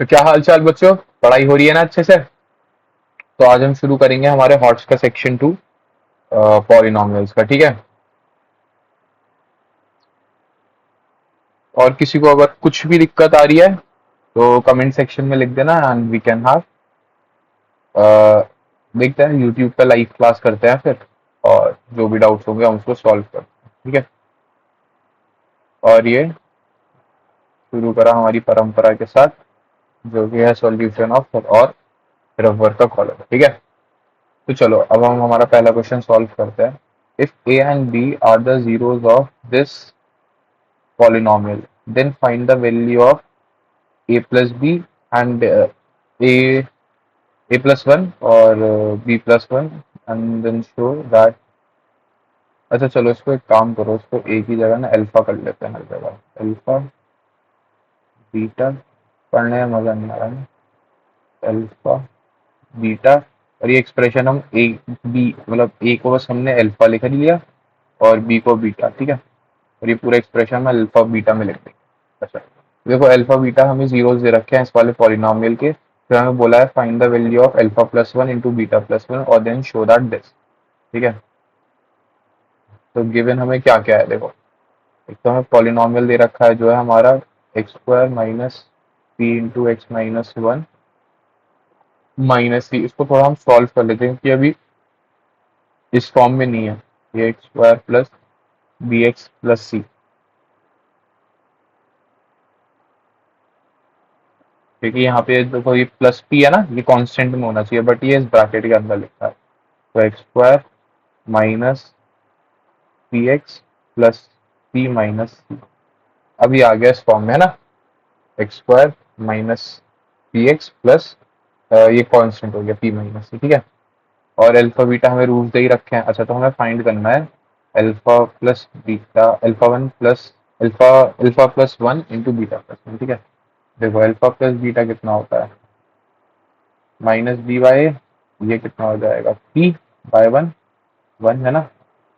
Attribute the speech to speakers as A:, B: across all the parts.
A: तो क्या हाल चाल बच्चों, पढ़ाई हो रही है ना अच्छे से। तो आज हम शुरू करेंगे हमारे हॉट्स का सेक्शन 2 पॉलिनॉमियल्स का, ठीक है। और किसी को अगर कुछ भी दिक्कत आ रही है तो कमेंट सेक्शन में लिख देना एंड वी कैन हैव देखते हैं यूट्यूब पे लाइव क्लास करते हैं फिर, और जो भी डाउट्स होंगे हम उसको सॉल्व करते हैं, ठीक है। और ये शुरू करा हमारी परंपरा के साथ, जो कि है सॉल्यूशन ऑफ और रबर का कॉलम, ठीक है। तो चलो अब हम हमारा पहला क्वेश्चन सॉल्व करते हैं। If a and b are the zeros of this polynomial, then find the value of a plus b and a plus 1 or b plus 1 and then show that। अच्छा चलो इसको एक काम करो, इसको a की जगह ना अल्फा कर लेते हैं हर जगह। अल्फा बीटा पढ़ने में मजा नहीं आ रहा है। अल्फा बीटा, और ये एक्सप्रेशन हम ए बी मतलब ए को बस हमने अल्फा लिख लिया और बी को बीटा, ठीक है। और ये पूरा एक्सप्रेशन मैं अल्फा बीटा में लिख देंगे। अच्छा देखो, अल्फा बीटा हमें जीरोस दे रखे हैं इस वाले पॉलिनोमियल के, फिर हमें बोला है find the value of alpha plus one into beta plus one और देन शो दैट दिस, ठीक है। तो गिवन हमें क्या क्या है देखो। एक तो हमें पॉलिनोमियल दे रखा है जो है हमारा x square minus p into x minus one minus c. इसको थोड़ा हम सॉल्व कर लेते हैं क्योंकि अभी इस फॉर्म में नहीं है। ये x square plus b x plus c, क्योंकि यहाँ पे देखो ये प्लस पी है ना, ये कांस्टेंट में होना चाहिए बट ये इस ब्रैकेट के अंदर लिखा है। तो x square minus p x plus p minus c, अभी आ गया इस फॉर्म में है ना। X square minus p x plus ये कांस्टेंट हो गया पी माइनस सी, ठीक है। और अल्फा बीटा हमें रूल्स दे ही रखे हैं। अच्छा तो हमें फाइंड करना है alpha plus beta, alpha one plus alpha alpha plus one into beta plus one, ठीक है। देखो अल्फा प्लस बीटा कितना होता है, माइनस बी बाय, ये कितना हो जाएगा पी बाय वन, वन है ना।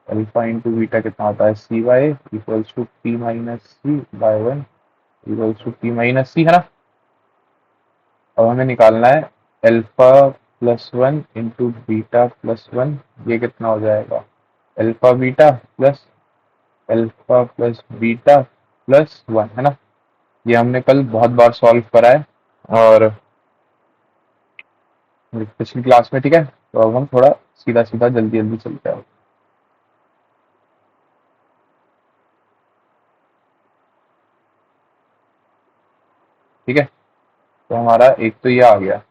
A: अल्फा इंटू बीटा कितना होता है c by equals to p minus c by one equals to p minus c, है ना। अब हमें निकालना है alpha plus one into beta plus one, ये कितना हो जाएगा alpha beta plus alpha plus beta plus one, है ना। ये हमने कल बहुत बार सॉल्व करा है और पिछली क्लास में, ठीक है। तो अब हम थोड़ा सीधा सीधा जल्दी जल्दी चलते हैं, ठीक है। तो हमारा एक तो ये आ गया।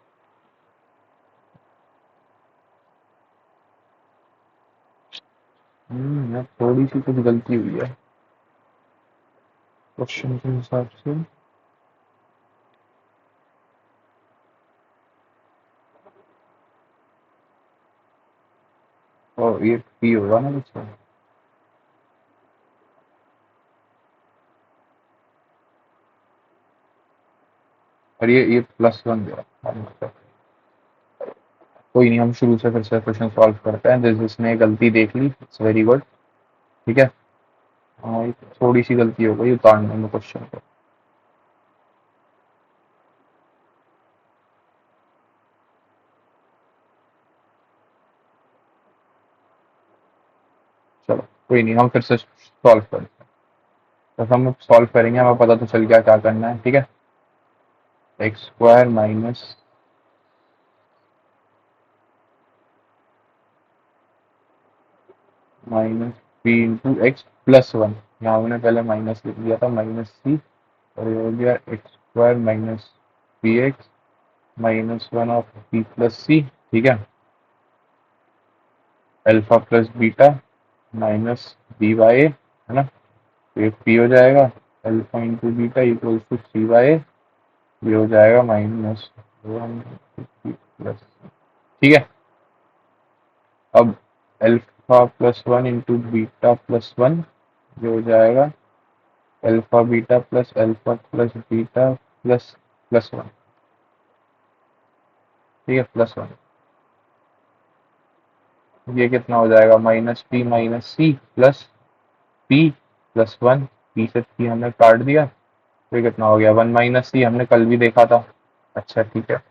A: थोड़ी सी कुछ गलती हुई है क्वेश्चन के हिसाब से। और ये पी होगा ना बच्चों, और ये प्लस वन दिया। कोई नहीं, हम शुरू से फिर से क्वेश्चन सॉल्व करते हैं। जिसने गलती देख ली इट्स वेरी गुड, ठीक है। हाँ, ये थोड़ी सी गलती हो गई उतारने में क्वेश्चन को। चलो कोई नहीं, हम फिर से सॉल्व करते हैं। तो हम सॉल्व करेंगे, हमें पता तो चल गया क्या करना है, ठीक है। X square minus minus p into x plus one, यहाँ हमने पहले माइनस लिख दिया था माइनस सी, और ये हो गया x square minus p x minus one of p plus c, ठीक है। Alpha plus beta minus b by a, है ना। तो ये पी हो जाएगा alpha into beta equals to c by a, ये हो जाएगा माइनस वन प्लस, ठीक है। अब alpha plus one into beta plus one, ये हो जाएगा alpha beta plus alpha plus beta plus plus one, ठीक है, प्लस वन। ये कितना हो जाएगा माइनस पी माइनस सी plus P plus one, P से पी हमने काट दिया, तो ये कितना हो गया वन माइनस सी, हमने कल भी देखा था। अच्छा ठीक है,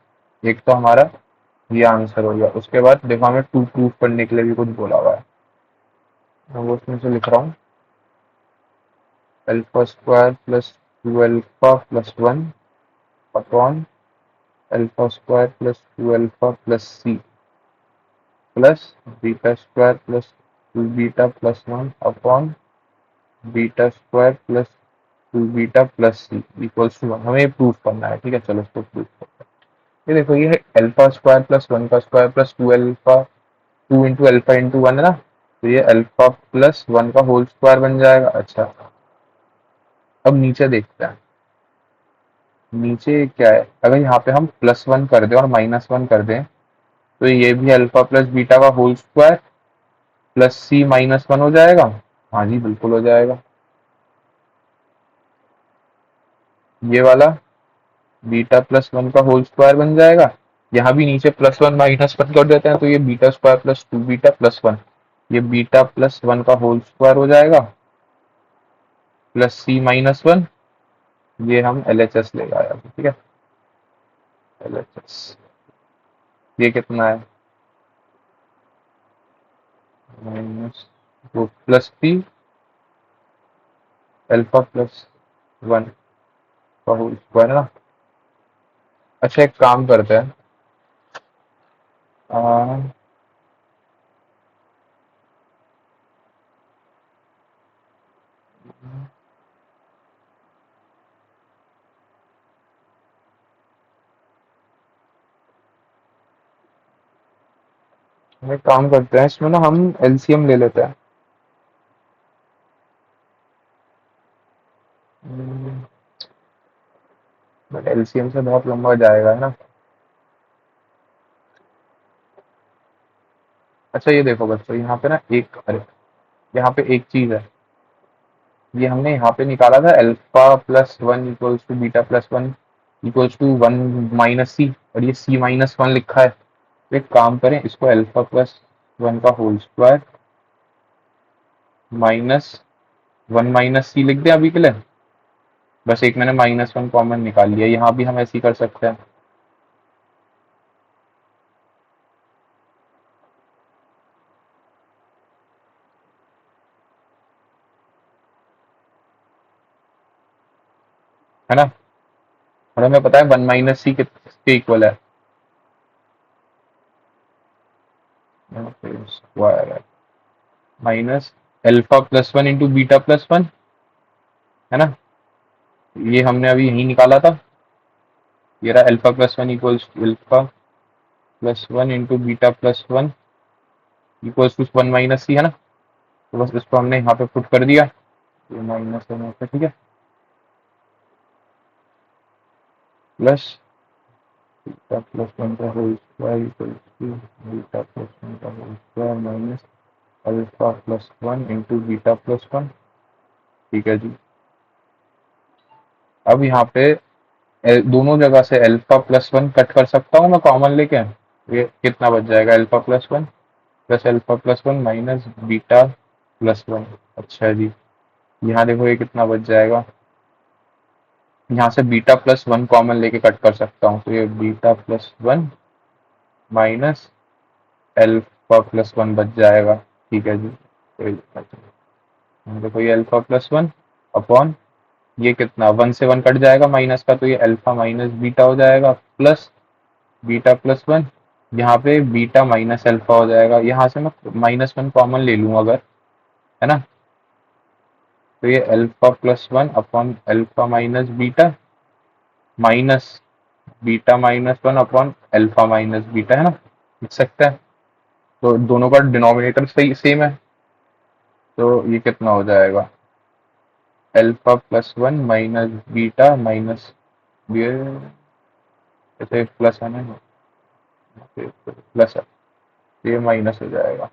A: एक तो हमारा ये आंसर हो गया। उसके बाद देखो हमें टू प्रूफ करने के लिए भी कुछ बोला हुआ है, मैं वो उसमें से लिख रहा हूँ। Alpha square plus two alpha plus one upon alpha square plus two alpha plus C plus beta square plus two beta plus one upon beta square plus two beta plus C equals to one. हमें ये proof करना है, ठीक है, चलो इसको proof करते हैं। ये देखो, ये है अल्फा स्क्वायर प्लस वन का square plus two alpha, to into alpha into one है ना, तो ये अल्फा प्लस वन का होल स्क्वायर बन जाएगा। अच्छा, अब नीचे देखते हैं, नीचे क्या है। अगर यहाँ पे हम प्लस वन कर दें और माइनस वन कर दें, तो ये भी अल्फा प्लस बीटा का होल स्क्वायर प्लस सी माइनस वन हो जाएगा। हाँ जी, बिल्कुल हो जाएगा। ये वाला बीटा प्लस वन का होल स्क्वायर बन जाएगा। यहाँ भी नीचे प्लस वन माइनस वन कर देते हैं, तो ये beta square plus two beta plus one, ये बीटा प्लस वन का होल स्क्वायर हो जाएगा प्लस सी माइनस वन। ये हम LHS ले आया, ठीक है, LHS। ये कितना है, माइनस वो plus three alpha plus one का होल स्क्वायर है ना। अच्छा, एक काम करते हैं, आ, हम एक काम करते हैं, इसमें ना हम LCM ले लेते हैं। बट LCM से बहुत लंबा जाएगा, है ना। अच्छा ये देखो बच्चों, यहाँ पे ना एक, अरे यहाँ पे एक चीज है, ये हमने यहाँ पे निकाला था alpha plus one equals to beta plus one equals to one minus c, और ये सी माइनस वन लिखा है। तो एक काम करें, इसको अल्फा प्लस वन का whole square minus one minus c लिख दें अभी के लिए। बस एक मैंने माइनस वन कॉमन निकाल लिया, यहाँ भी हम ऐसे ही कर सकते हैं, है ना। और हमें पता है वन माइनस सी किसके इक्वल है, स्क्वायर है minus alpha plus one into beta plus one, है ना। ये हमने अभी यही निकाला था, ये रहा alpha plus one equals to alpha plus one into beta plus one equals to one minus c, है ना। तो बस इसको हमने यहाँ पे पुट कर दिया, ये माइनस है यहाँ पे, ठीक है, प्लस बीटा प्लस वन का whole square equals to beta plus one का whole square minus alpha plus one into beta plus one, ठीक है जी। अब यहाँ पे दोनों जगह से अल्फा प्लस वन कट कर सकता हूँ मैं कॉमन लेके। ये कितना बच जाएगा, alpha plus one plus alpha plus one minus beta plus one. अच्छा जी, यहाँ देखो ये कितना बच जाएगा, यहाँ से बीटा प्लस वन कॉमन लेके कट कर सकता हूँ, तो ये beta plus one minus alpha plus one बच जाएगा, ठीक है जी। तो देखो ये अल्फा प्लस वन अपॉन ये कितना, वन से वन कट जाएगा माइनस का, तो ये अल्फा माइनस बीटा हो जाएगा प्लस बीटा प्लस वन, यहाँ पे बीटा माइनस अल्फा हो जाएगा। यहाँ से मैं माइनस वन कॉमन ले लूँ अगर, है ना, तो ये alpha plus one upon alpha minus beta minus beta minus one upon alpha minus beta, है ना, लिख सकते हैं। तो दोनों का डिनोमिनेटर सही सेम है, तो ये कितना हो जाएगा, alpha plus one minus beta minus, ये जैसे प्लस है ना, प्लस है, ये माइनस हो जाएगा,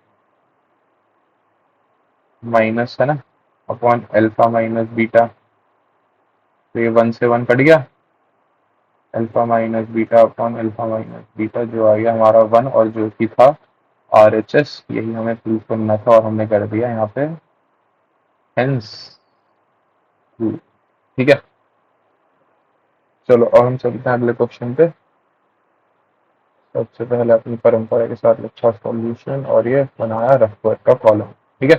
A: माइनस है ना, अपॉन अल्फा माइनस बीटा, तो ये वन से वन कट गया, alpha minus beta upon alpha minus beta जो आ गया हमारा वन, और जो कि था RHS, यही हमें प्रूव करना था और हमने कर दिया यहाँ पे, हेंस, ठीक है। चलो और हम चलते हैं अगले क्वेश्चन पे। सबसे पहले अपनी परंपरा के साथ लिखा सॉल्यूशन और ये बनाया रफ वर्क का कॉलम। ठीक है,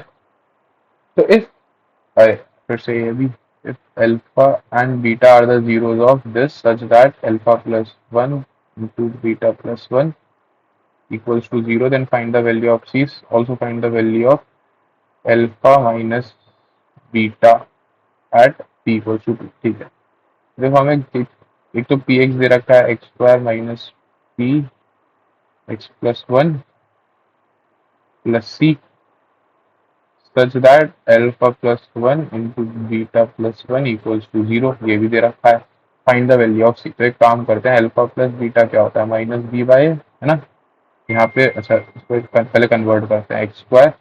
A: तो इफ अरे फिर से ये भी, if alpha and beta are the zeros of this such that alpha plus 1 into beta plus 1 equals to 0, then find the value of c. Also find the value of alpha minus beta at p equals to 2। ठीक है, देखो हमें एक तो P x दे रखा है, x square minus p x plus one plus c such that alpha plus one into beta plus one equals to zero, ये भी दे रखा है। Find the value of c, तो एक काम करते हैं, अल्फा प्लस बीटा क्या होता है, माइनस बी बाय, है ना। यहाँ पे अच्छा इसको पहले कन्वर्ट करते हैं, x square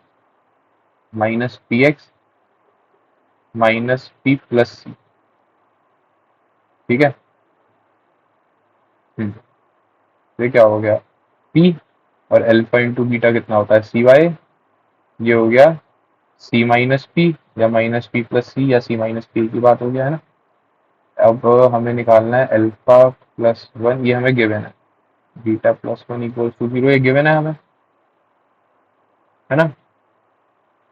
A: minus p x minus p plus c. ठीक है, तो ये क्या हो गया, पी और अल्फा इंटू बीटा कितना होता है, सी वाई। ये हो गया सी माइनस पी या माइनस पी प्लस सी या सी माइनस पी की बात हो गया, है ना। अब हमें निकालना है अल्फा प्लस वन, ये हमें गिवन है, beta plus one equals to zero, ये गिवन है हमें, है ना।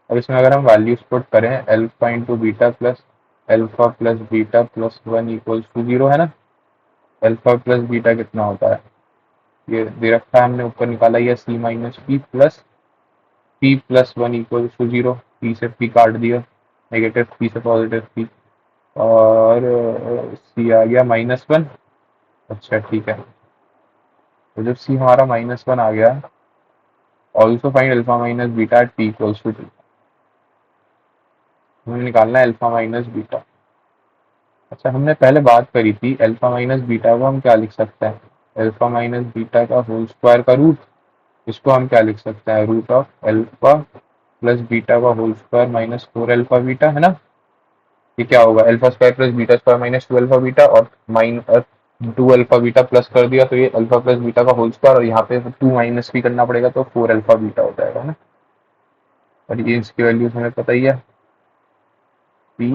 A: अब इसमें अगर हम वैल्यूज पुट करें, alpha into beta plus alpha plus beta plus one equals to zero, है ना। अल्फा प्लस बीटा कितना होता है, ये दे रखा है हमने, ऊपर निकाला, ये c minus p plus one equals to zero. P से पी काट दिया, नेगेटिव पी से पॉजिटिव पी, और सी आ गया माइनस वन। अच्छा ठीक है, तो जब सी हमारा माइनस वन आ गया, also find alpha minus beta at p equals to two, हमें निकालना है अल्फा माइनस बीटा। अच्छा हमने पहले बात करी थी, अल्फा माइनस बीटा को हम क्या लिख सकते हैं, अल्फा माइनस बीटा का होल स्क्वायर का रूट, इसको हम क्या लिख सकते हैं, root of alpha plus beta का whole square minus four alpha beta, है ना। ये क्या होगा, alpha square plus beta square minus two alpha beta, और टू अल्फा बीटा प्लस कर दिया तो ये अल्फा प्लस बीटा का होल स्क्वायर, और यहाँ पे टू माइनस भी करना पड़ेगा तो फोर अल्फा बीटा हो जाएगा, है ना। और ये इसकी वैल्यूज हमें पता ही है, पी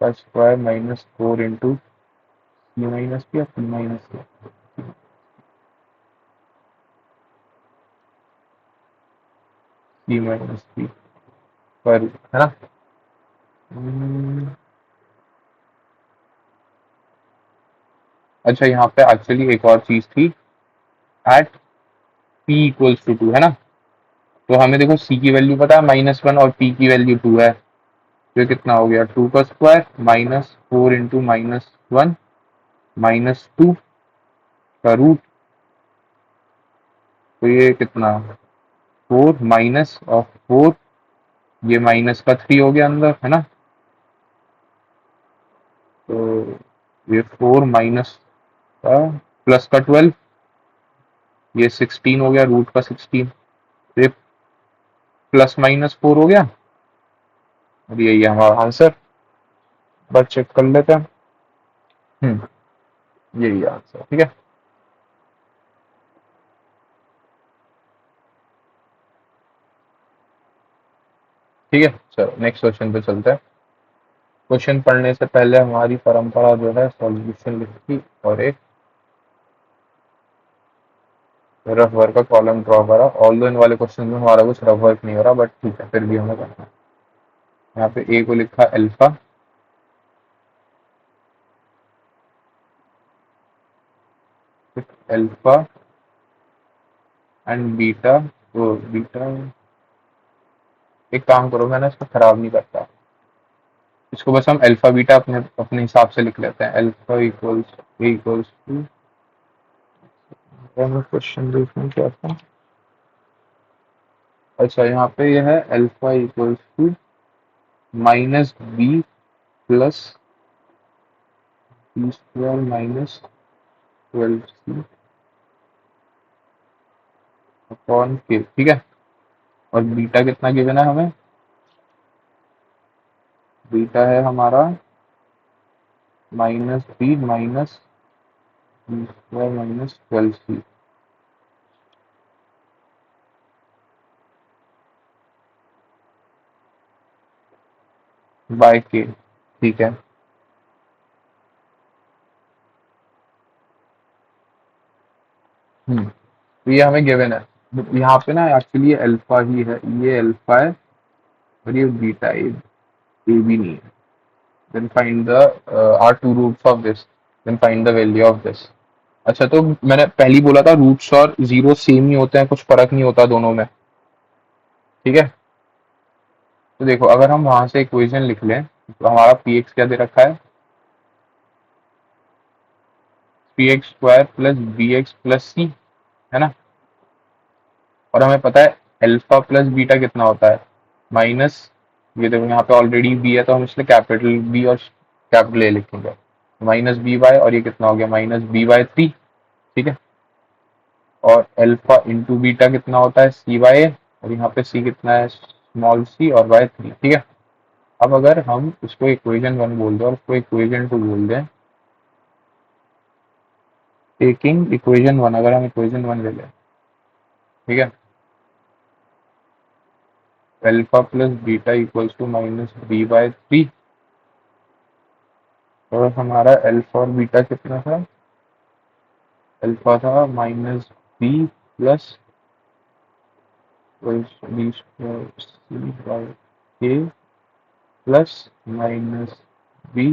A: का square minus four into p minus p या p minus P minus p पर, है ना। हम्म, अच्छा यहाँ पे एक्चुअली एक और चीज थी, at p equals to two, है ना। तो हमें देखो सी की वैल्यू पता है माइनस वन और पी की वैल्यू टू है, तो ये कितना हो गया, टू का square minus four into minus one minus two का रूट, तो ये कितना, फोर माइनस ऑफ फोर, ये माइनस का थ्री हो गया अंदर, है ना। तो ये फोर माइनस का प्लस का ट्वेल्व, ये सिक्सटीन हो गया, रूट का सिक्सटीन, तो ये प्लस माइनस फोर हो गया, और यही है हमारा आंसर। बस चेक कर लेते हैं। यही है आंसर, ठीक है। ठीक है, चलो नेक्स्ट क्वेश्चन पे चलते हैं। क्वेश्चन पढ़ने से पहले हमारी परंपरा जो है सॉल्यूशन लिखी और एक रफ वर्क का कॉलम ड्रॉ करा। ऑल दो इन वाले क्वेश्चन में हमारा कुछ रफ वर्क नहीं हो रहा, बट ठीक है फिर भी हमें करना है। यहाँ पे ए को लिखा अल्फा, अल्फा एंड बीटा, तो बीटा, एक काम करो मैं ना इसको खराब नहीं करता, इसको बस हम अल्फा बीटा अपने अपने हिसाब से लिख लेते हैं, alpha equals a equals to, question देखना क्या था। अच्छा यहाँ पे यह है alpha equals to minus b plus b square minus twelve c upon k, ठीक है। और बीटा कितना गिवन है हमें, बीटा है हमारा minus b minus b square minus twelve c by k, ठीक है। तो ये हमें गिवन है। तो यहाँ पे ना एक्चुअली ये अल्फा ही है, ये अल्फा है और ये बीटा है, ये भी नहीं है। Then find the r two roots of this, then find the value of this. अच्छा, तो मैंने पहले ही बोला था रूट्स और जीरो सेम ही होते हैं, कुछ फर्क नहीं होता दोनों में। ठीक है, तो देखो अगर हम वहां से इक्वेशन लिख लें तो हमारा पी एक्स क्या दे रखा है, p x square plus b x plus c, है ना। और हमें पता है अल्फा प्लस बीटा कितना होता है, माइनस, ये देखो यहाँ पे ऑलरेडी बी है तो हम इसलिए कैपिटल बी और कैपिटल ए लिखेंगे, माइनस बी बाय, और ये कितना हो गया माइनस बी बाय थ्री। ठीक है, और अल्फा इंटू बीटा कितना होता है सी बाय ए, और यहाँ पे सी कितना है स्मॉल सी और बाय थ्री। ठीक है, अब अगर हम इसको इक्वेशन वन बोल दें और इसको इक्वेशन टू बोल दें, टेकिंग इक्वेशन वन, अगर हम इक्वेशन वन ले लें, ठीक है, alpha plus beta equals to minus b by three, और हमारा अल्फा और बीटा कितना था, अल्फा था minus b plus b square c by k plus minus b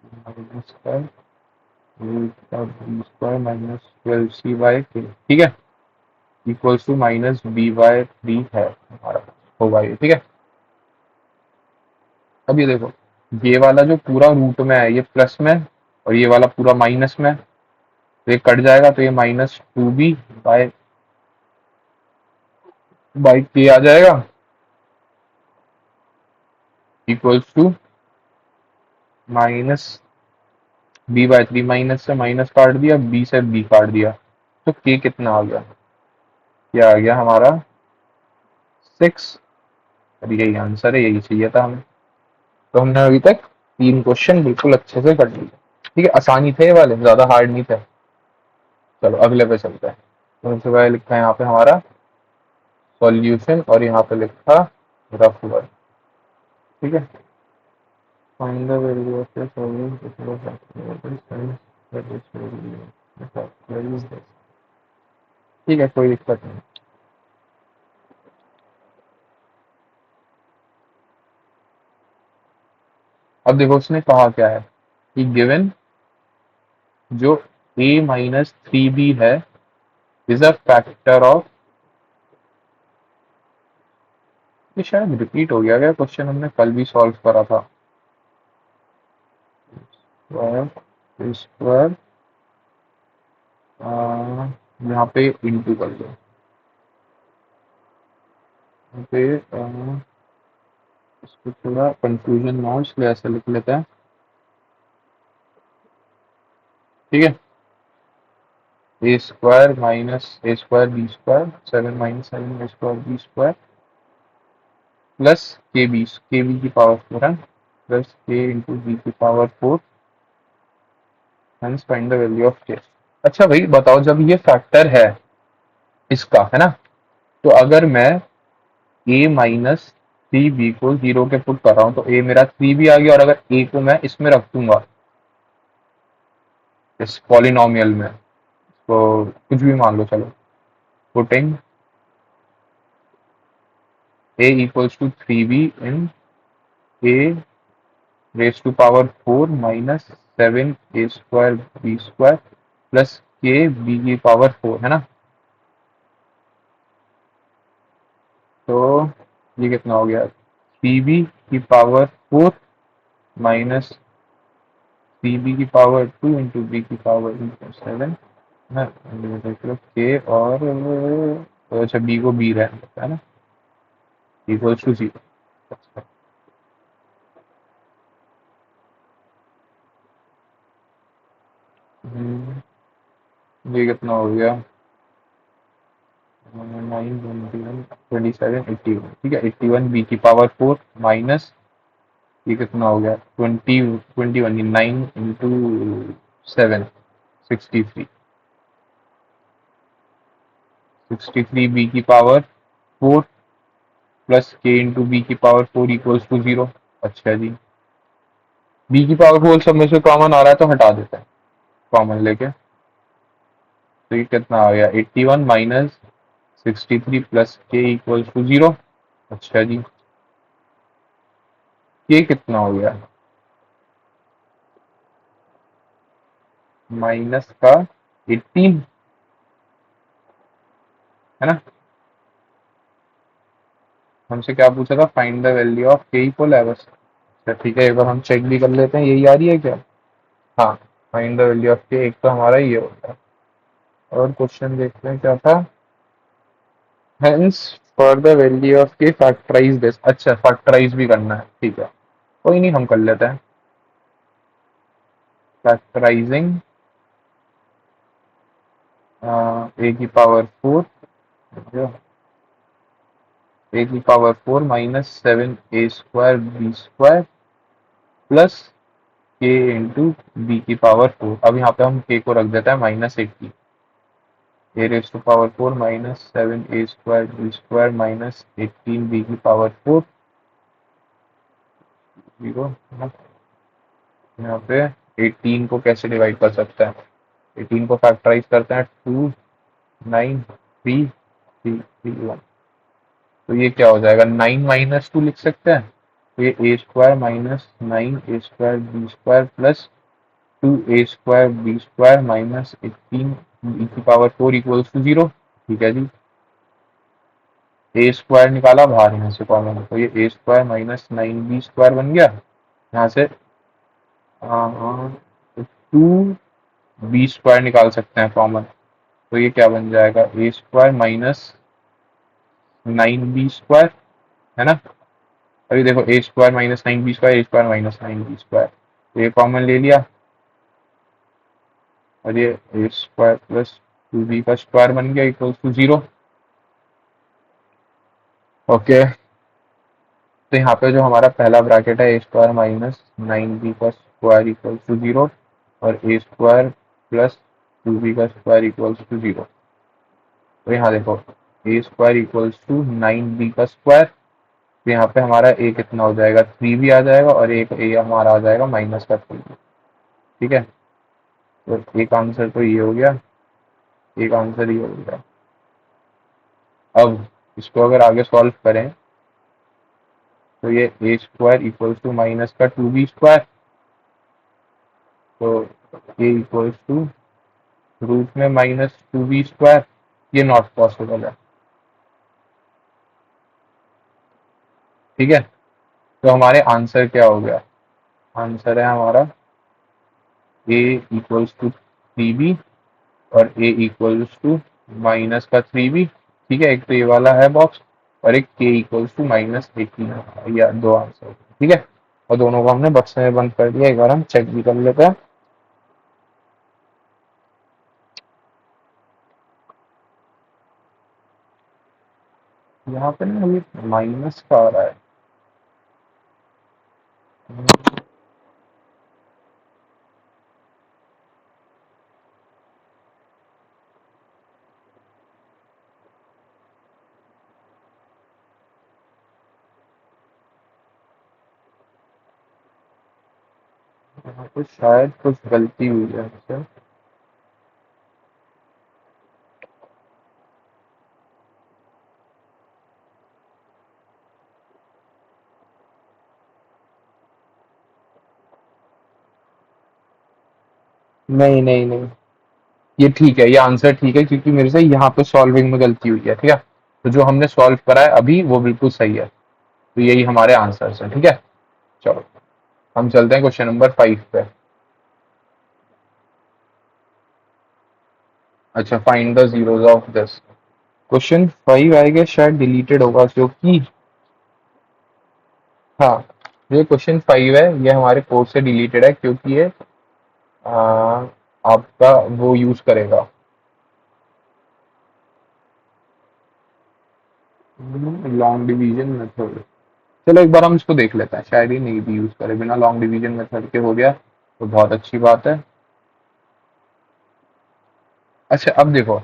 A: minus का root of b square minus twelve c by k. ठीक है, equals to minus b by three है हमारा, होगा ये। ठीक है, अब ये देखो, ये वाला जो पूरा रूट में है ये प्लस में, और ये वाला पूरा माइनस में, तो ये कट जाएगा, तो ये minus two b by by k आ जाएगा, equals to minus b by three, minus से माइनस काट दिया, बी से बी काट दिया, तो के कितना आ गया, क्या आ गया हमारा सिक्स। और यही आंसर है, यही चाहिए था हमें। तो हमने अभी तक तीन क्वेश्चन बिल्कुल अच्छे से कर लिए। ठीक है, आसानी थे ये वाले, ज्यादा हार्ड नहीं थे। चलो अगले पे चलते हैं। तो सबसे पहले लिखा है यहाँ पे हमारा सॉल्यूशन, और यहाँ पे लिखा रफ वर्क। ठीक है, find the value of the solution ठीक है, कोई दिक्कत नहीं। अब देखो उसने कहा क्या है कि गिवन जो a माइनस थ्री बी है इज अ फैक्टर ऑफ, ये शायद रिपीट हो गया क्या क्वेश्चन, हमने कल भी सॉल्व करा था। स्क्वायर यहाँ पे इंटू कर दो, यहाँ पे इसको थोड़ा कंफ्यूजन ना हो इसलिए ऐसा लिख लेते हैं। ठीक है, a square minus a square b square, seven minus seven a square b square plus k b की पावर फोर है, प्लस के इंटू बी की power four, hence find the value of k. अच्छा भाई बताओ, जब ये factor है इसका, है ना, तो अगर मैं ए माइनस थ्री बी को जीरो के पुट कर रहा हूँ तो ए मेरा थ्री बी आ गया, और अगर ए को मैं इसमें रख दूंगा इस पॉलिनोमियल में, तो कुछ भी मान लो, चलो putting a equals to three b in a raise to power four minus seven a square b square plus k b की पावर फोर, है ना। तो ये कितना हो गया, थ्री बी की power four minus three b की पावर टू इंटू बी की पावर इंटू सेवन, है ना, के और अच्छा बी को बी रहने देता है ना, इक्वल्स टू जीरो। ये कितना हो गया, nine twenty one twenty seven eighty one. ठीक है, एट्टी वन बी की पावर फोर माइनस, ये कितना हो गया twenty twenty one, nine into seven, sixty three, sixty three b की power four plus k into b की power four equals to zero. अच्छा जी, बी की पावर फोर सब में से कॉमन आ रहा है तो हटा देते हैं कॉमन लेके, तो ये कितना आ गया 81 माइनस 63 प्लस के इक्वल्स टू 0। अच्छा जी, के कितना हो गया माइनस का 18, है ना। हमसे क्या पूछा था, फाइंड द वैल्यू ऑफ के इक्वल है बस। अच्छा ठीक है, एक बार हम चेक भी कर लेते हैं, यही आ रही है क्या। हाँ, फाइंड द वैल्यू ऑफ के, एक तो हमारा ये हो गया। और क्वेश्चन देखते हैं क्या था। Hence for the value of के फैक्टराइज दिस। अच्छा, फैक्टराइज भी करना है, ठीक है, कोई नहीं, हम कर लेते हैं। फैक्टराइजिंग ए की पावर 4, ए की power 4 minus 7 a² b² plus k into b की पावर 4। अब यहाँ पे हम के को रख देते हैं -80, a raise to power 4 minus 7 a² b² minus 18 b की पावर 4 0। यहाँ पे 18 को कैसे डिवाइड कर सकते हैं, 18 को फैक्टराइज करते हैं 2 9 3 3 3 1। तो ये क्या हो जाएगा, 9 - 2 लिख सकते हैं। तो ये a² minus 9 a² b² plus 2 a² b² minus 18 e की पावर 4 इक्वल्स टू 0। ठीक है जी, a² निकाला बाहर यहाँ से कॉमन, तो ये a² माइनस 9b² बन गया। यहाँ से 2b² निकाल सकते हैं कॉमन, तो ये क्या बन जाएगा a² माइनस 9b², है ना। अभी देखो a² minus 9b², a² minus 9b², तो ये कॉमन ले लिया और ये a² प्लस 2b का स्क्वायर बन गया इक्वल्स टू 0। ओके, तो यहाँ पे जो हमारा पहला ब्रैकेट है a² माइनस 9b का स्क्वायर इक्वल्स टू 0 और a² प्लस 2b का स्क्वायर इक्वल्स टू 0। तो यहाँ देखो a² इक्वल्स टू 9b का स्क्वायर, तो यहाँ पे हमारा a कितना हो जाएगा 3 भी आ जाएगा और एक a हमारा आ जाएगा माइनस का 3। ठीक है, तो एक आंसर तो ये हो गया, एक आंसर ये हो गया। अब इसको अगर आगे सॉल्व करें तो ये a² इक्वल्स टू माइनस का 2b², तो a इक्वल्स टू रूट में -2b², ये नॉट पॉसिबल है। ठीक है, तो हमारे आंसर क्या हो गया, आंसर है हमारा a इक्वल्स टू 3b और a इक्वल्स टू माइनस का 3b। ठीक है, एक तो ये वाला है बॉक्स और एक k इक्वल्स टू -18, या दो आंसर। ठीक है, और दोनों को हमने बक्से में बंद कर दिया, एक बार हम चेक भी कर लेते हैं। यहाँ पे ना ये माइनस का आ रहा है। यहाँ पे शायद कुछ गलती हुई है हमसे। नहीं नहीं नहीं, ये ठीक है, ये आंसर ठीक है, क्योंकि मेरे से यहाँ पे सॉल्विंग में गलती हुई है। ठीक है, तो जो हमने सॉल्व करा है अभी वो बिल्कुल सही है, तो यही हमारे आंसर्स हैं। ठीक है, चलो हम चलते हैं क्वेश्चन नंबर 5 पे। अच्छा, find the zeros of this. Question 5 आएगा शायद डिलीटेड होगा, क्योंकि हाँ, ये क्वेश्चन 5 है, ये हमारे कोर्स से डिलीटेड है, क्योंकि ये आ, आपका वो यूज करेगा लॉन्ग डिवीजन मेथड। चलो एक बार हम इसको देख लेते हैं, शायद ही नहीं भी यूज करे, बिना लॉन्ग डिवीजन मेथड के हो गया तो बहुत अच्छी बात है। अच्छा, अब देखो,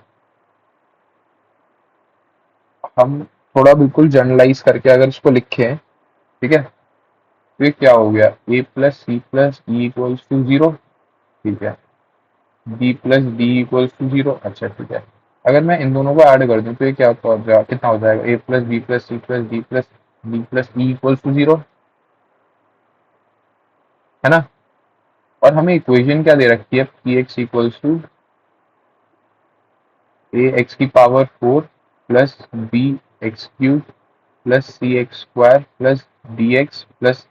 A: हम थोड़ा बिल्कुल जनरलाइज करके अगर इसको लिखें, ठीक है, तो ये क्या हो गया a plus C plus e equals to 0। ठीक है, b plus d equals to zero. अच्छा ठीक है, अगर मैं इन दोनों को ऐड कर दूं तो ये क्या कितना हो जाएगा, a plus b plus C plus d plus e equals to zero, है ना। और हमें इक्वेशन क्या दे रखी है, p x equals to a x की power 4 plus b x cube plus c x square plus d x plus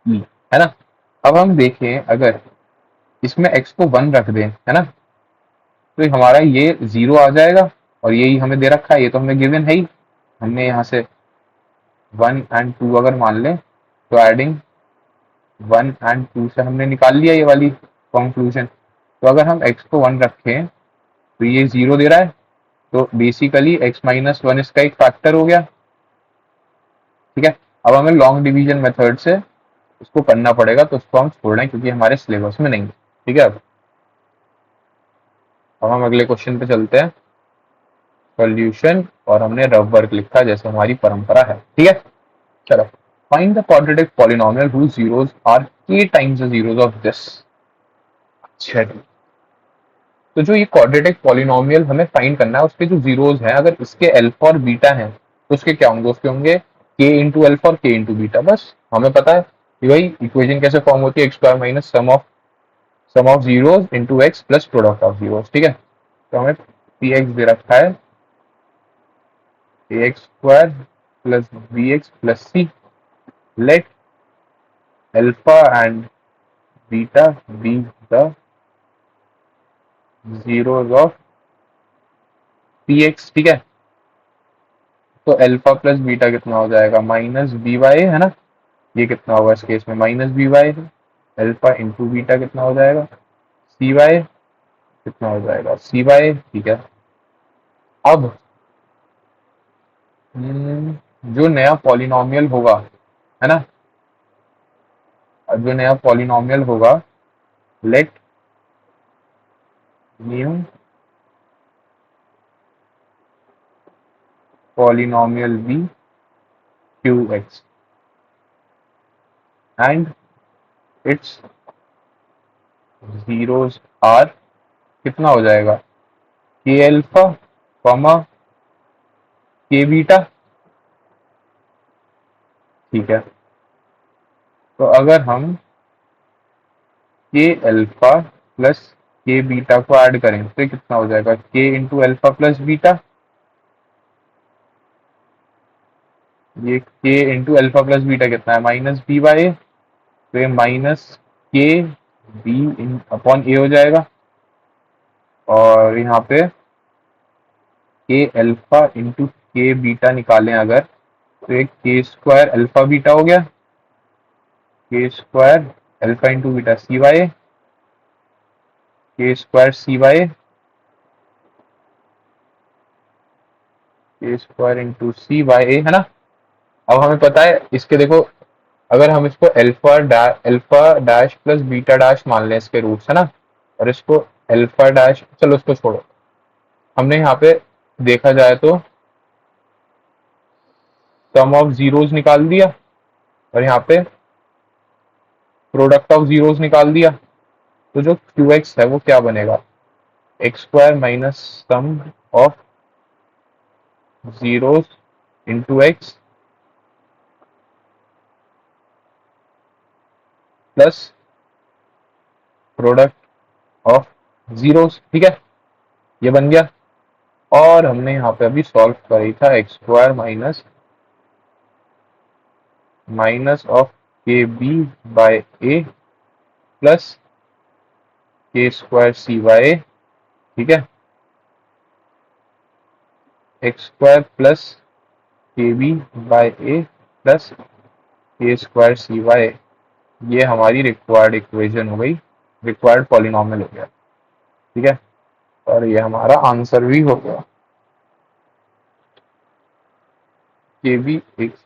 A: e, है ना। अब हम देखें, अगर इसमें x को 1 रख दें, है ना, तो हमारा ये 0 आ जाएगा। और यही हमें दे रखा है, ये तो हमें गिवन है ही। हमने यहाँ से 1 एंड 2 अगर मान लें तो एडिंग 1 एंड 2 से हमने निकाल लिया ये वाली कंक्लूजन। तो अगर हम x को 1 रखें तो ये 0 दे रहा है, तो बेसिकली x माइनस 1 इसका एक फैक्टर हो गया। ठीक है, अब हमें लॉन्ग डिवीजन मेथड से उसको करना पड़ेगा, तो उसको हम छोड़ रहे हैं क्योंकि हमारे सिलेबस में नहीं है। ठीक है, अब हम अगले क्वेश्चन पे चलते हैं, सॉल्यूशन। और हमने रफ वर्क लिखा जैसे हमारी परंपरा है। ठीक है, चलो, find the quadratic polynomial whose zeros are k times the zeros of this। अच्छा, तो जो ये क्वाड्रेटिक पॉलिनोमियल हमें फाइंड करना है, उसके जो जीरोस हैं, अगर इसके अल्फा और बीटा हैं तो उसके क्या होंगे, उसके होंगे k इंटू अल्फा और k इंटू बीटा। बस हमें पता है कि भाई इक्वेशन कैसे फॉर्म होती है, x square minus sum of zeros into x plus product of zeros. ठीक है, तो हमें पी एक्स दे रखा है a x square plus b x plus c. Let alpha and beta be the zeros of p x. ठीक है, तो अल्फा प्लस बीटा कितना हो जाएगा, माइनस बी वाई, है ना। ये कितना होगा इस केस में, minus b y. Alpha into beta कितना हो जाएगा, सी वाई, कितना हो जाएगा सी वाई। ठीक है, अब जो नया पॉलिनोमियल होगा, है ना, अब जो नया पॉलिनोमियल होगा, let new polynomial be q x and its zeros are, कितना हो जाएगा, के अल्फा कॉमा के बीटा। ठीक है, तो अगर हम के अल्फा प्लस के बीटा को ऐड करें तो कितना हो जाएगा, के इंटू अल्फा प्लस बीटा। ये के इंटू अल्फा प्लस बीटा कितना है, माइनस बी बाई ए। तो ये माइनस के बी इन अपॉन ए हो जाएगा। और यहाँ पे के अल्फा इंटू के बीटा निकालें अगर, तो एक के स्क्वायर अल्फा बीटा हो गया, के स्क्वायर अल्फा इंटू बीटा सी वाई, के स्क्वायर सी वाई, के स्क्वायर इंटू सी वाई ए, है ना। अब हमें पता है इसके, देखो, अगर हम इसको alpha dash plus beta dash मान लें इसके रूट्स, है ना, और इसको अल्फा डैश, चलो उसको छोड़ो, हमने यहाँ पे देखा जाए तो सम ऑफ जीरोस निकाल दिया और यहाँ पे प्रोडक्ट ऑफ जीरोस निकाल दिया। तो जो क्यू एक्स है वो क्या बनेगा, x square minus sum of zeros into x plus product of zeros. ठीक है, ये बन गया। और हमने यहाँ पे अभी सॉल्व करी था एक्स स्क्वायर माइनस ऑफ के बी बाय ए प्लस के स्क्वायर सी वाई। ठीक है, x square plus k B by A plus के स्क्वायर सी वाई, ये हमारी रिक्वायर्ड इक्वेशन हो गई, रिक्वायर्ड पॉलिनोमियल हो गया। ठीक है, और ये हमारा आंसर भी हो गया, के बी एक्स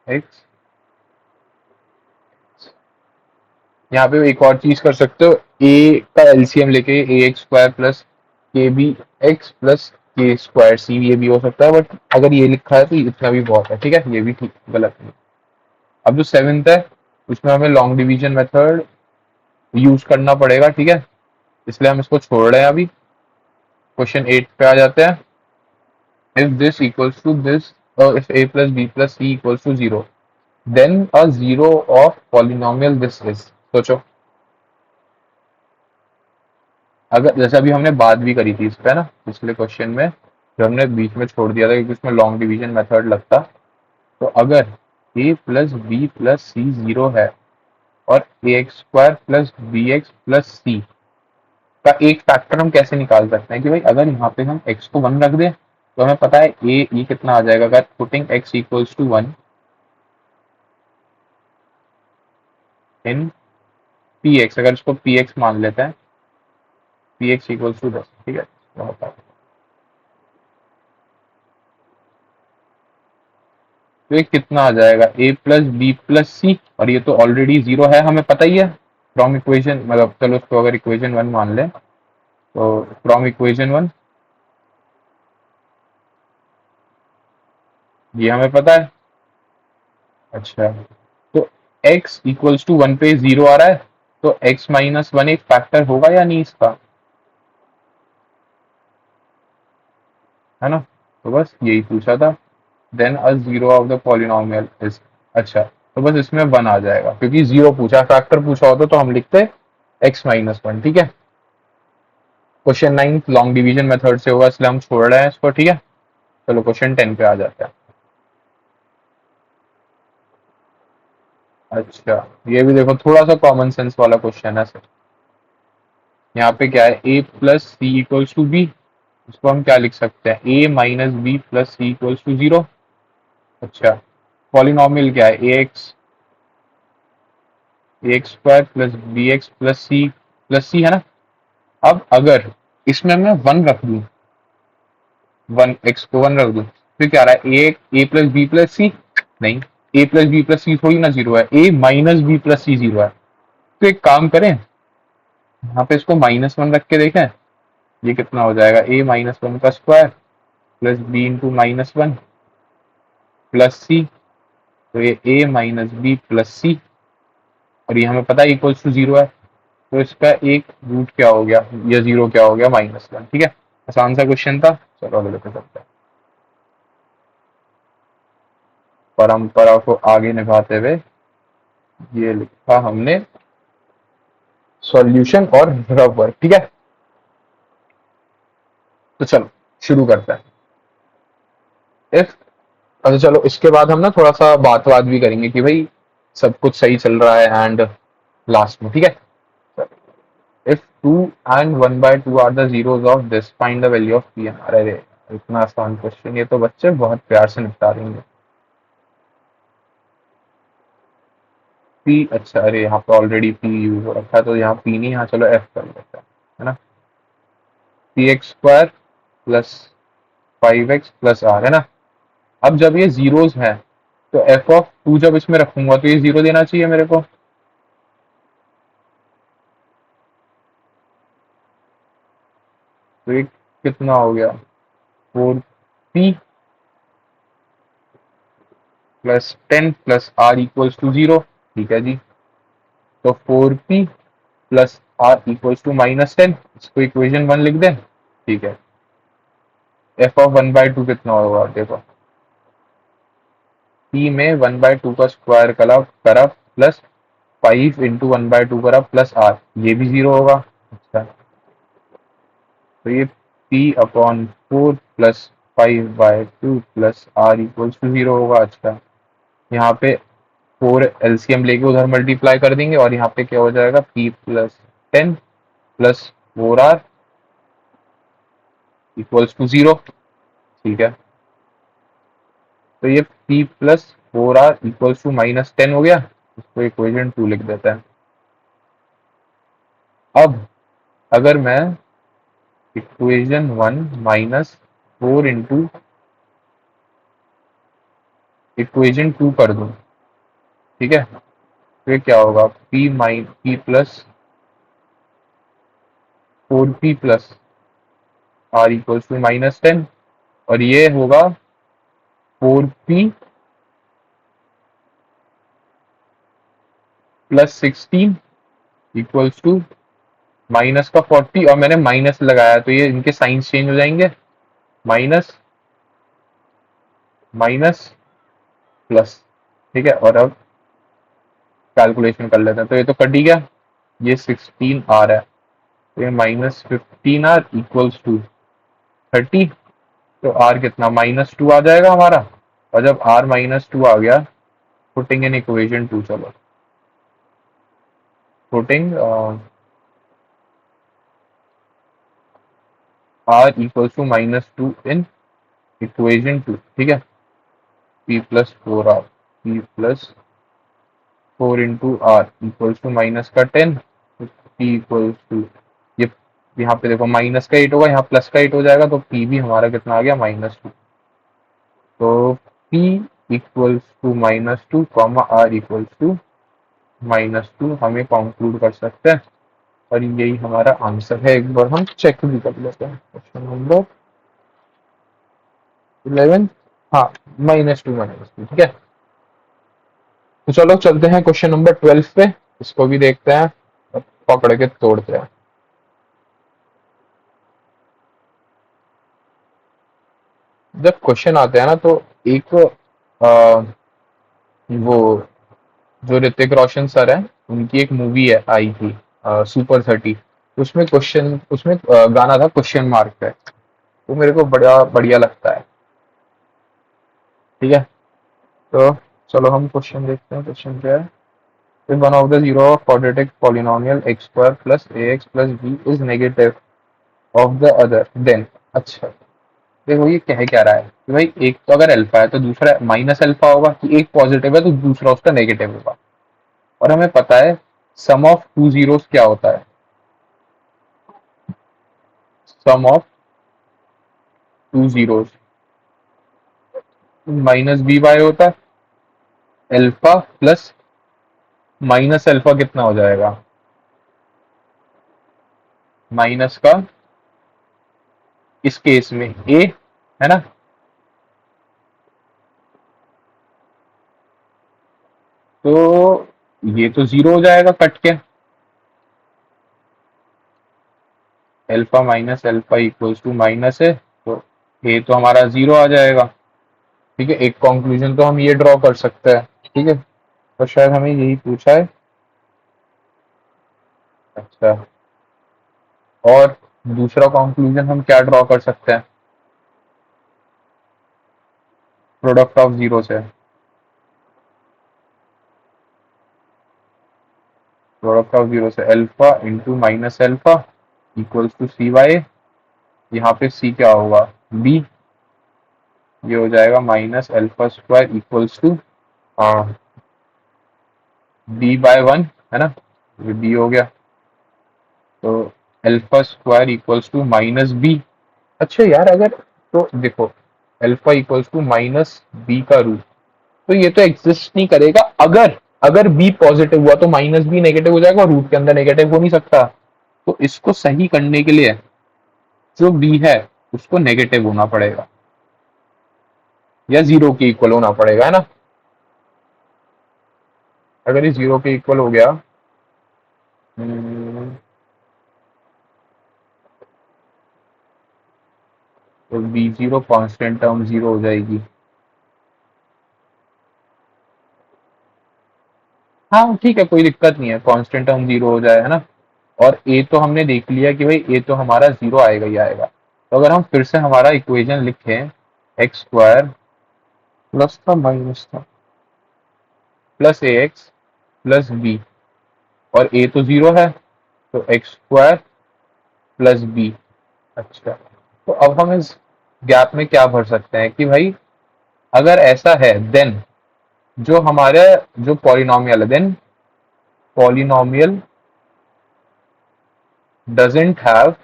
A: एक्स। यहाँ पे एक और चीज कर सकते हो, ए का एलसीएम लेके ए x square plus k B x plus के स्क्वायर सी, ये भी हो सकता है, बट अगर ये लिखा है तो इतना भी बहुत है। ठीक है, ये भी ठीक, गलत नहीं। अब जो सेवेंथ है उसमें हमें लॉन्ग डिवीजन मेथड यूज करना पड़ेगा। ठीक है, इसलिए हम इसको छोड़ रहे हैं अभी। क्वेश्चन 8 पे आ जाते हैं। If this equals to this, if a plus b plus C equals to zero, then a zero of polynomial this is. सोचो, अगर जैसे अभी हमने बात भी करी थी इस पे ना पिछले क्वेश्चन में, जो हमने बीच में छोड़ दिया था क्योंकि उसमें लॉन्ग डिवीजन मेथड लगता। तो अगर a plus b plus c zero है और a x square plus b x plus c का एक फैक्टर हम कैसे निकाल सकते हैं कि भाई अगर यहाँ पे हम x को 1 रख दें तो हमें पता है a ये कितना आ जाएगा। अगर putting x equals to 1 in p x, अगर इसको पी एक्स मान लेते हैं, पी एक्स इक्वल्स टू 10, ठीक है। तो होता है, तो ये कितना आ जाएगा a plus b plus c, और ये तो ऑलरेडी जीरो है हमें पता ही है फ्रॉम इक्वेशन, मतलब चलो उसको अगर इक्वेशन 1 मान लें तो फ्रॉम इक्वेशन 1 ये हमें पता है। अच्छा, तो x इक्वल्स टू 1 पे जीरो आ रहा है, तो x माइनस 1 एक फैक्टर होगा या नहीं इसका, है ना। तो बस यही पूछा था। Then a zero of the polynomial is, अच्छा तो बस इसमें 1 आ जाएगा क्योंकि जीरो पूछा, फैक्टर पूछा होता तो हम लिखते x माइनस 1, ठीक है। क्वेश्चन 9 लॉन्ग डिवीजन मेथड से होगा इसलिए हम छोड़ रहे हैं इसको, ठीक है। चलो क्वेश्चन 10 पे आ जाते हैं। अच्छा, ये भी देखो थोड़ा सा कॉमन सेंस वाला क्वेश्चन है सर। यहाँ पे क्या है, a plus C equals to b, इसको हम क्या लिख सकते हैं, a minus b plus C equals to zero. अच्छा, पॉलिनोमियल क्या है, a x square plus b x plus c है ना। अब अगर इसमें मैं 1 रख दूं, 1 एक्स को 1 रख दूं, फिर क्या आ रहा है, ए प्लस बी प्लस सी, नहीं, ए प्लस बी प्लस सी थोड़ी ना जीरो है, ए minus b plus c zero है। तो एक काम करें, यहाँ पे इसको -1 रख के देखें, ये कितना हो जाएगा, ए -1 का square plus b into -1 plus c, तो ये a minus b plus c, और ये हमें पता है इक्वल्स टू जीरो है, तो इसका एक रूट क्या हो गया या जीरो क्या हो गया, -1, ठीक है। आसान सा क्वेश्चन था, चलो अगले पे करते हैं। परंपरा को आगे निभाते हुए ये लिखा हमने सॉल्यूशन और रफ वर्क, ठीक है। तो चलो शुरू करते हैं। इफ, अच्छा चलो इसके बाद हम ना थोड़ा सा बात भी करेंगे कि भाई सब कुछ सही चल रहा है एंड लास्ट में, ठीक है। If 2 and 1/2 are the zeros of this, find the value of p n. अरे इतना आसान क्वेश्चन, ये तो बच्चे बहुत प्यार से निपटा देंगे। पी, अच्छा अरे यहाँ पे ऑलरेडी पी यूज हो रखा है तो यहाँ पी नहीं, यहाँ चलो एफ कर लेते हैं, है ना। P x square plus 5x plus r, है ना। अब जब ये जीरोस हैं तो एफ ऑफ 2 जब इसमें रखूंगा तो ये जीरो देना चाहिए मेरे को। तो ये कितना हो गया, 4p plus 10 plus r equals to zero, ठीक है जी। तो 4p plus r equals to -10, इसको इक्वेशन 1 लिख दें, ठीक है। एफ ऑफ 1/2 कितना होगा देखो, p में 1/2 का स्क्वायर करा प्लस 5 इंटू 1/2 करा प्लस आर, ये भी जीरो होगा। अच्छा, तो ये p upon 4 plus 5/2 plus r equals to zero होगा। अच्छा, यहाँ पे 4 एलसीएम लेके उधर मल्टीप्लाई कर देंगे और यहाँ पे क्या हो जाएगा, p plus 10 plus 4r equals to zero, ठीक है। तो ये p plus 4r equals to -10 हो गया, इसको इक्वेशन 2 लिख देते हैं। अब अगर मैं इक्वेशन 1 -4 इंटू इक्वेशन 2 कर दूं, ठीक है, फिर क्या होगा, p plus 4p plus r equals to -10, और ये होगा 4p plus 16 equals to minus का 40 और मैंने माइनस लगाया, तो ये इनके साइंस चेंज हो जाएंगे, माइनस माइनस प्लस। ठीक है, और अब कैलकुलेशन कर लेते हैं, तो ये तो कट ही गया, ये 16 आ रहा है, तो ये -15 R इक्वल्स टू 30। तो आर कितना, -2 आ जाएगा हमारा। और जब आर -2 आ गया, पुटिंग इन इक्वेशन 2, चलो putting r equals to -2 in equation 2। ठीक है, P+4R, P+4 into r equals to minus का 10, P इक्वल्स टू, ये यहाँ पे देखो माइनस का 8 होगा, यहाँ प्लस का 8 हो जाएगा, तो P भी हमारा कितना आ गया, -2। तो P equals to -2 comma R equals to -2 हमें कंक्लूड कर सकते हैं, और यही हमारा आंसर है। एक बार हम चेक भी कर लेते हैं, क्वेश्चन नंबर 11। हाँ, -2 ठीक है। तो चलो चलते हैं क्वेश्चन नंबर 12 पे, इसको भी देखते हैं, पकड़ के तोड़ते हैं। जब क्वेश्चन आते हैं ना, तो एक वो जो ऋतिक रोशन सर है, उनकी एक मूवी है आई थी, सुपर 30। उसमें क्वेश्चन, उसमें गाना था क्वेश्चन मार्क पे, वो मेरे को बड़ा बढ़िया लगता है। ठीक है, तो चलो हम क्वेश्चन देखते हैं, क्वेश्चन क्या है। If one of the zero of quadratic polynomial x square plus ax plus b is negative of the other, then, अच्छा देखो ये कह क्या रहा है कि भाई एक तो अगर अल्फा है तो दूसरा माइनस अल्फा होगा, कि एक पॉजिटिव है तो दूसरा उसका नेगेटिव होगा। और हमें पता है सम ऑफ टू जीरोस क्या होता है, सम ऑफ टू जीरोस -by होता है, अल्फा प्लस माइनस अल्फा कितना हो जाएगा, माइनस का इस केस में ए, है ना। तो ये तो जीरो हो जाएगा कट के, alpha minus alpha equals to minus है, तो ए तो हमारा जीरो आ जाएगा। ठीक है, एक कंक्लूजन तो हम ये ड्रॉ कर सकते हैं। ठीक है, तो शायद हमें यही पूछा है। अच्छा, और दूसरा कंक्लूजन हम क्या ड्रॉ कर सकते हैं, प्रोडक्ट ऑफ जीरो से, प्रोडक्ट ऑफ जीरो से alpha into minus alpha equals to cy। यहाँ पे c क्या होगा, b, ये हो जाएगा -α² इक्वल्स टू b/1, है ना, ये b हो गया। तो α² इक्वल्स टू -b। अच्छा यार, अगर तो देखो अल्फा इक्वल्स टू -b का रूट, तो ये तो एग्जिस्ट नहीं करेगा। अगर अगर b पॉजिटिव हुआ तो -b नेगेटिव हो जाएगा, और रूट के अंदर नेगेटिव हो नहीं सकता। तो इसको सही करने के लिए जो b है उसको नेगेटिव होना पड़ेगा, या जीरो के इक्वल होना पड़ेगा, है ना। अगर ये जीरो के इक्वल हो गया, हम्म, तो b zero constant term zero हो जाएगी। हाँ ठीक है, कोई दिक्कत नहीं है, कांस्टेंट टर्म जीरो हो जाए, है ना। और ए तो हमने देख लिया कि भाई ए तो हमारा जीरो आएगा ही आएगा। तो अगर हम फिर से हमारा इक्वेशन लिखें, x² प्लस था माइनस था प्लस ax प्लस बी, और ए तो जीरो है, तो x² प्लस बी। अच्छा, तो अब हम इस गैप में क्या भर सकते हैं कि भाई अगर ऐसा है, देन जो हमारे जो पॉलिनोमियल है, then polynomial doesn't have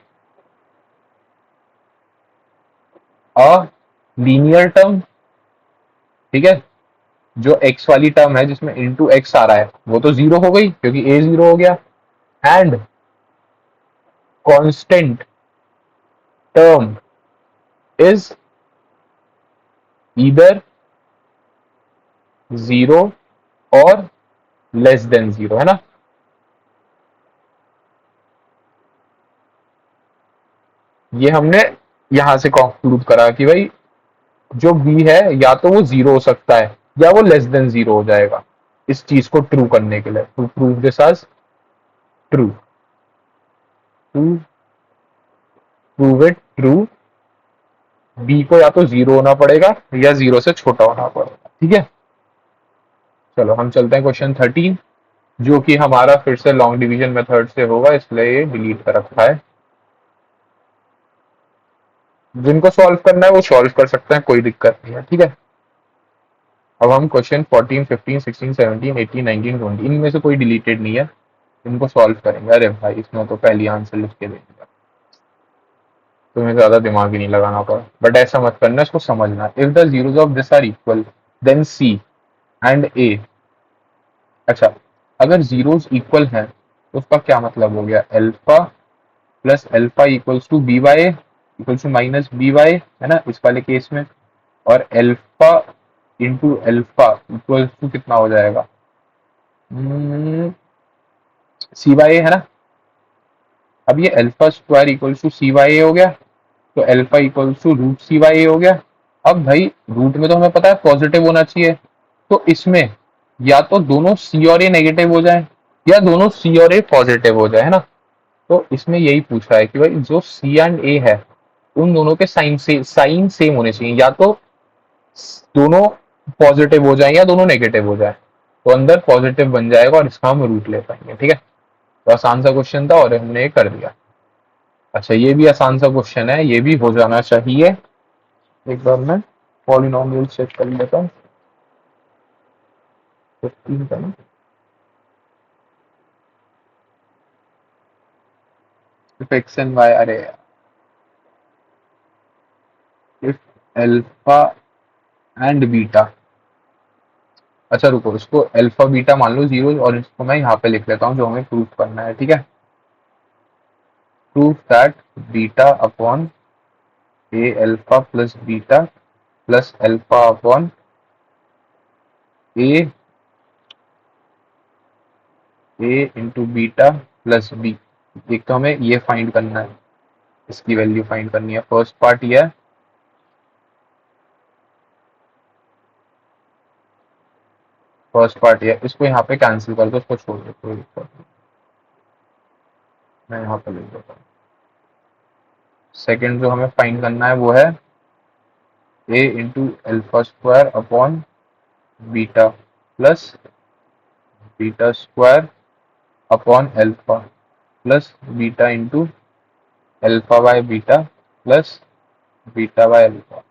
A: a linear term. ठीक है, जो एक्स वाली टर्म है जिसमें इंटू एक्स आ रहा है, वो तो जीरो हो गई क्योंकि ए जीरो हो गया। And constant term is either zero और लेस देन जीरो, है ना। ये हमने यहां से कंक्लूड करा कि भाई जो बी है या तो वो जीरो हो सकता है या वो लेस देन जीरो हो जाएगा, इस चीज को ट्रू करने के लिए, to prove this as true, to prove it true, b को या तो जीरो होना पड़ेगा या जीरो से छोटा होना पड़ेगा। ठीक है, चलो हम चलते हैं क्वेश्चन 13, जो कि हमारा फिर से लॉन्ग डिवीजन मेथड से होगा, इसलिए ये डिलीट कर रखा है। जिनको सॉल्व करना है वो सॉल्व कर सकते हैं, कोई दिक्कत नहीं है। ठीक है, अब हम क्वेश्चन 14, 15, 16, 17, 18, 19, 20 इनमें से कोई डिलीटेड नहीं है, इनको सॉल्व करेंगे। अरे भाई इसमें तो पहली आंसर लिख के देंगे, तुम्हें ज्यादा दिमाग ही नहीं लगाना पड़ा, बट ऐसा मत करना, इसको समझना। If the zeros of this are equal then c and a. अच्छा, अगर जीरोस इक्वल हैं तो उसका क्या मतलब हो गया? Alpha plus alpha equals to b y equals to minus b y, है ना इस वाले केस में। और alpha into alpha equals to कितना हो जाएगा? सी वाई है ना। अब ये alpha square equals to c y हो गया, तो alpha equals to root c y हो गया। अब भाई रूट में तो हमें पता है पॉजिटिव होना चाहिए, तो इसमें या तो दोनों सी और ए नेगेटिव हो जाए या दोनों सी और ए पॉजिटिव हो जाए, है ना। तो इसमें यही पूछा है कि भाई जो सी एंड ए है उन दोनों के साइन सेम होने चाहिए, या तो दोनों पॉजिटिव हो जाए या दोनों नेगेटिव हो जाए, तो अंदर पॉजिटिव बन जाएगा और इसका हम रूट ले पाएंगे। ठीक है, तो आसान सा क्वेश्चन था और हमने ये कर दिया। अच्छा, ये भी आसान सा क्वेश्चन है, ये भी हो जाना चाहिए। एक बार मैं पॉलिनोमियल चेक कर लेता हूँ। 15 का ना, एक्स एंड वाई, अरे इफ अल्फा एंड बीटा। अच्छा रुको, इसको अल्फा बीटा मान लो जीरो, और इसको मैं यहाँ पे लिख लेता हूँ जो हमें प्रूफ करना है। ठीक है, proof that beta upon a alpha plus beta plus alpha upon a into beta plus b. एक तो हमें ये फाइंड करना है, इसकी वैल्यू फाइंड करनी है। फर्स्ट पार्ट ये है, फर्स्ट पार्ट ये है, इसको यहाँ पे कैंसिल कर दो, इसको छोड़ दो, कोई दिक्कत नहीं। मैं यहाँ पे लिख देता हूँ। सेकेंड जो हमें फाइंड करना है वो है a into alpha square upon beta plus beta square upon alpha plus beta into alpha by beta plus beta by alpha.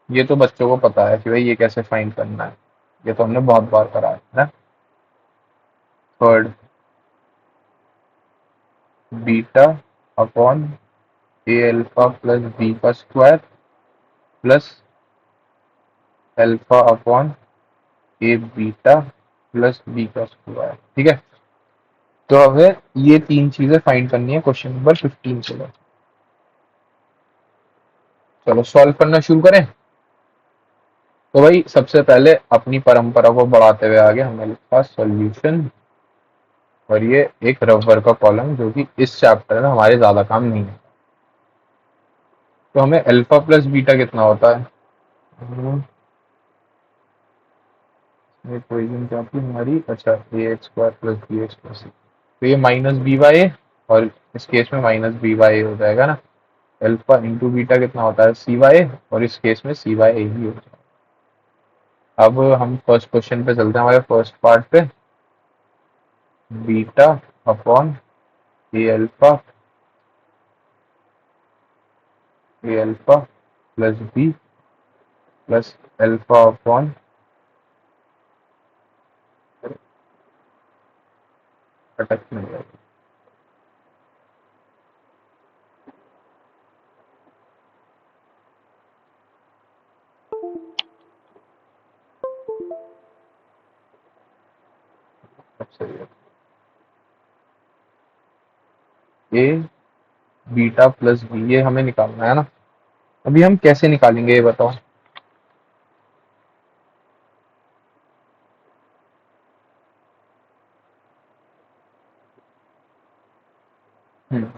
A: ये तो बच्चों को पता है कि भाई ये कैसे फाइंड करना है, ये तो हमने बहुत बार करा है ना। Third, beta upon a alpha plus B का स्क्वायर प्लस अल्फा अपॉन ए बीटा प्लस बी का स्क्वायर। ठीक है, तो हमें ये तीन चीजें फाइंड करनी है क्वेश्चन नंबर 15 के लिए। चलो सॉल्व करना शुरू करें। तो भाई सबसे पहले अपनी परंपरा को बढ़ाते हुए आगे हमने लिखा सॉल्यूशन, और ये एक रबर का कॉलम जो कि इस चैप्टर में हमारे ज्यादा काम नहीं है। तो हमें अल्फा प्लस बीटा कितना होता है? इक्वेशन क्या थी हमारी? अच्छा, a x square plus b x plus c, तो ये माइनस बी वाई है, और इस केस में माइनस बी वाई हो जाएगा ना। अल्फा इंटू बीटा कितना होता है? सी वाई, और इस केस में सी वाई ही हो जाएगा। अब हम फर्स्ट क्वेश्चन पे चलते हैं, हमारे फर्स्ट पार्ट पे। Beta upon a alpha plus b plus alpha upon, अटक नहीं जाएगा, अब सही है। ए बीटा प्लस बी ये हमें निकालना है ना। अभी हम कैसे निकालेंगे ये बताओ?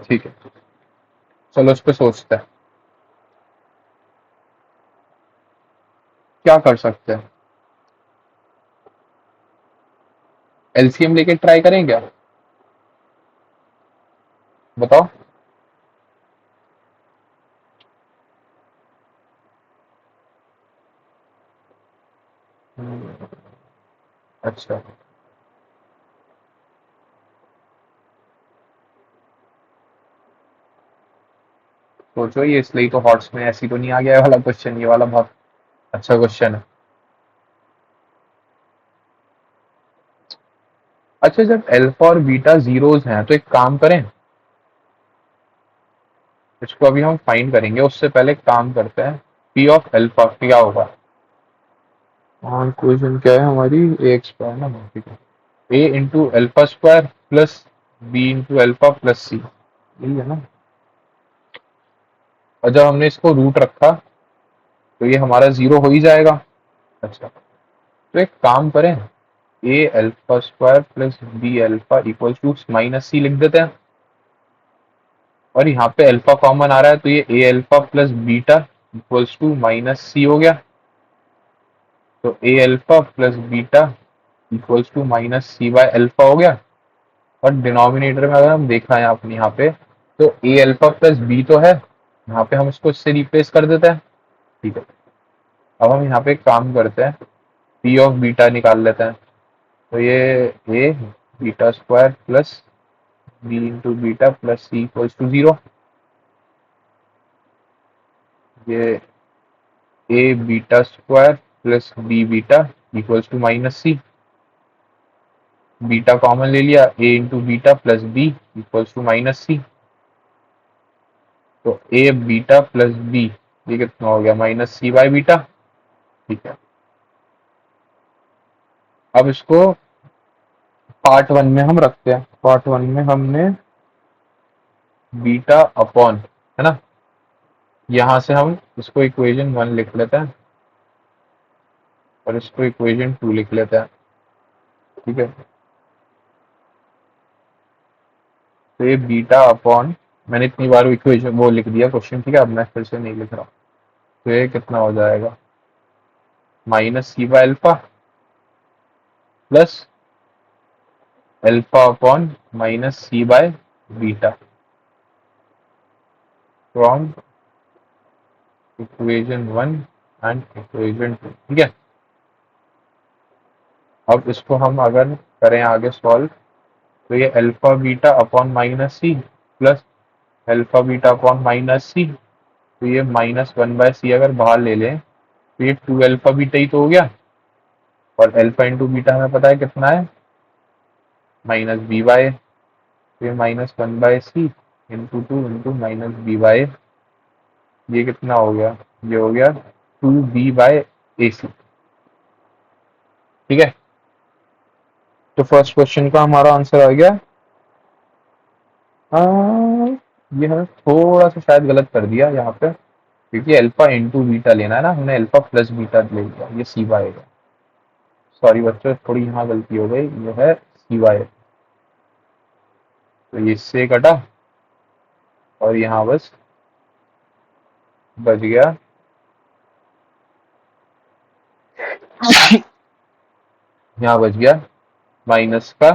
A: ठीक है, चलो उस पर सोचते हैं क्या कर सकते हैं। एलसीएम लेके ट्राई करें क्या? बताओ। अच्छा, सोचो, ये इसलिए तो हॉट्स में ऐसी तो नहीं आ गया ये वाला क्वेश्चन, ये वाला बहुत अच्छा क्वेश्चन है। अच्छा, जब अल्फा और बीटा जीरोज हैं तो एक काम करें, इसको अभी हम फाइंड करेंगे, उससे पहले एक काम करते हैं। पी ऑफ अल्फा क्या होगा? और इक्वेशन क्या है हमारी? ए एक्स स्क्वायर ना, ठीक है। A into alpha square plus b into alpha plus c, यही है ना। और जब हमने इसको रूट रखा तो ये हमारा जीरो हो ही जाएगा। अच्छा, तो एक काम करें, a alpha square plus b alpha equal to minus c लिख देते हैं। और यहाँ पे अल्फा कॉमन आ रहा है तो ये a alpha plus beta equals to minus c हो गया। तो a alpha plus beta equals to minus c by alpha हो गया। और डिनोमिनेटर में अगर हम देखा है अपने यहाँ पे, तो ए अल्फा प्लस बी तो है, यहाँ पे हम इसको इससे रिप्लेस कर देते हैं। ठीक है, अब हम यहाँ पे एक काम करते हैं, पी ऑफ बीटा निकाल लेते हैं। तो ये a beta square plus b into beta plus C equals to zero. ये a beta square plus b beta equals to minus c. Beta common ले लिया, a into beta plus b equals to minus c. तो a beta plus b, ये कितना हो गया? Minus c by beta. ठीक है, अब इसको पार्ट वन में हम रखते हैं। पार्ट वन में हमने बीटा अपॉन, है ना, यहां से हम इसको इक्वेशन वन लिख लेते हैं और इसको इक्वेशन टू लिख लेते हैं। ठीक है, तो ये बीटा अपॉन, मैंने इतनी बार इक्वेशन वो लिख दिया क्वेश्चन, ठीक है, अब मैं फिर से नहीं लिख रहा। तो ये कितना हो जाएगा? Minus c by alpha plus alpha upon minus c by beta from equation one and equation two. ठीक है, अब इसको हम अगर करें आगे सॉल्व, तो ये अल्फा बीटा अपॉन माइनस सी plus alpha beta upon minus c, तो ये माइनस वन बाय सी अगर बाहर ले लें तो ये टू अल्फा बीटा ही तो हो गया। और अल्फा इंटू बीटा हमें पता है कितना है? माइनस बी बाय, तो ये minus one by c into two into minus b by, ये कितना हो गया? ये हो गया two b by A c. ठीक है, तो फर्स्ट क्वेश्चन का हमारा आंसर आ गया। ये हमने थोड़ा सा शायद गलत कर दिया यहाँ पे, क्योंकि अल्फा इंटू बीटा लेना है ना, हमने अल्फा प्लस बीटा ले लिया, ये सी बाय है। सॉरी बच्चों, थोड़ी यहाँ गलती हो गई, ये है सी बाय। तो ये इससे कटा और यहाँ बस बच गया, यहाँ बच गया माइनस का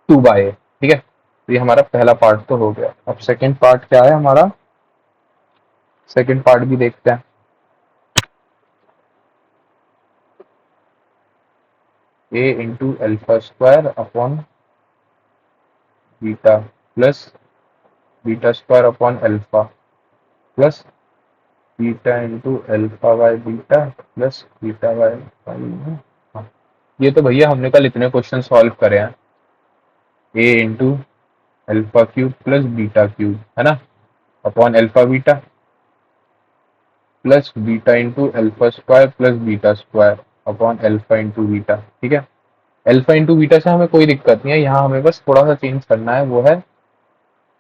A: टू बाय। ठीक है, तो ये हमारा पहला पार्ट तो हो गया। अब सेकंड पार्ट क्या है हमारा? सेकंड पार्ट भी देखते हैं। A into alpha square upon beta plus beta square upon alpha plus beta into alpha by beta plus beta by, हाँ, ये तो भैया हमने कल इतने क्वेश्चन सॉल्व करे हैं। A into alpha cube plus beta cube, है ना, upon alpha beta plus beta into alpha square plus beta square upon alpha into beta. ठीक है, अल्फा इंटू बीटा से हमें कोई दिक्कत नहीं है, यहाँ हमें बस थोड़ा सा चेंज करना है, वो है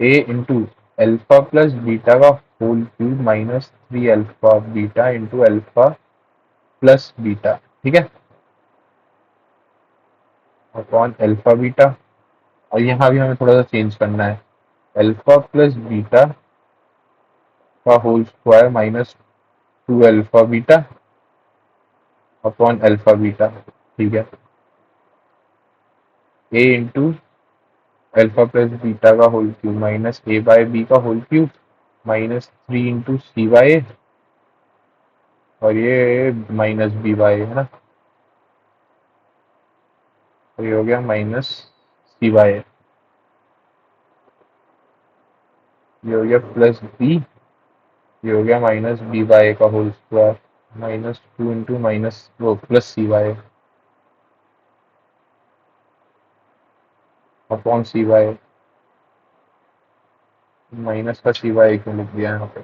A: a into alpha plus beta का whole cube minus three alpha beta into alpha plus beta. ठीक है, अपॉन अल्फा बीटा, और यहाँ भी हमें थोड़ा सा चेंज करना है, अल्फा प्लस बीटा का whole square minus 2 alpha beta upon alpha beta, ठीक है। A into alpha plus beta का whole cube minus a by b का whole cube minus 3 into c by a, और ये माइनस बी बाय है ना, तो ये हो गया माइनस सी बाय ए, ये हो गया प्लस बी, ये हो गया माइनस बी बाय ए का whole square minus 2 into minus वो plus c by a upon c by a. Minus का सी बाय ए क्यों लिख दिया यहाँ पे,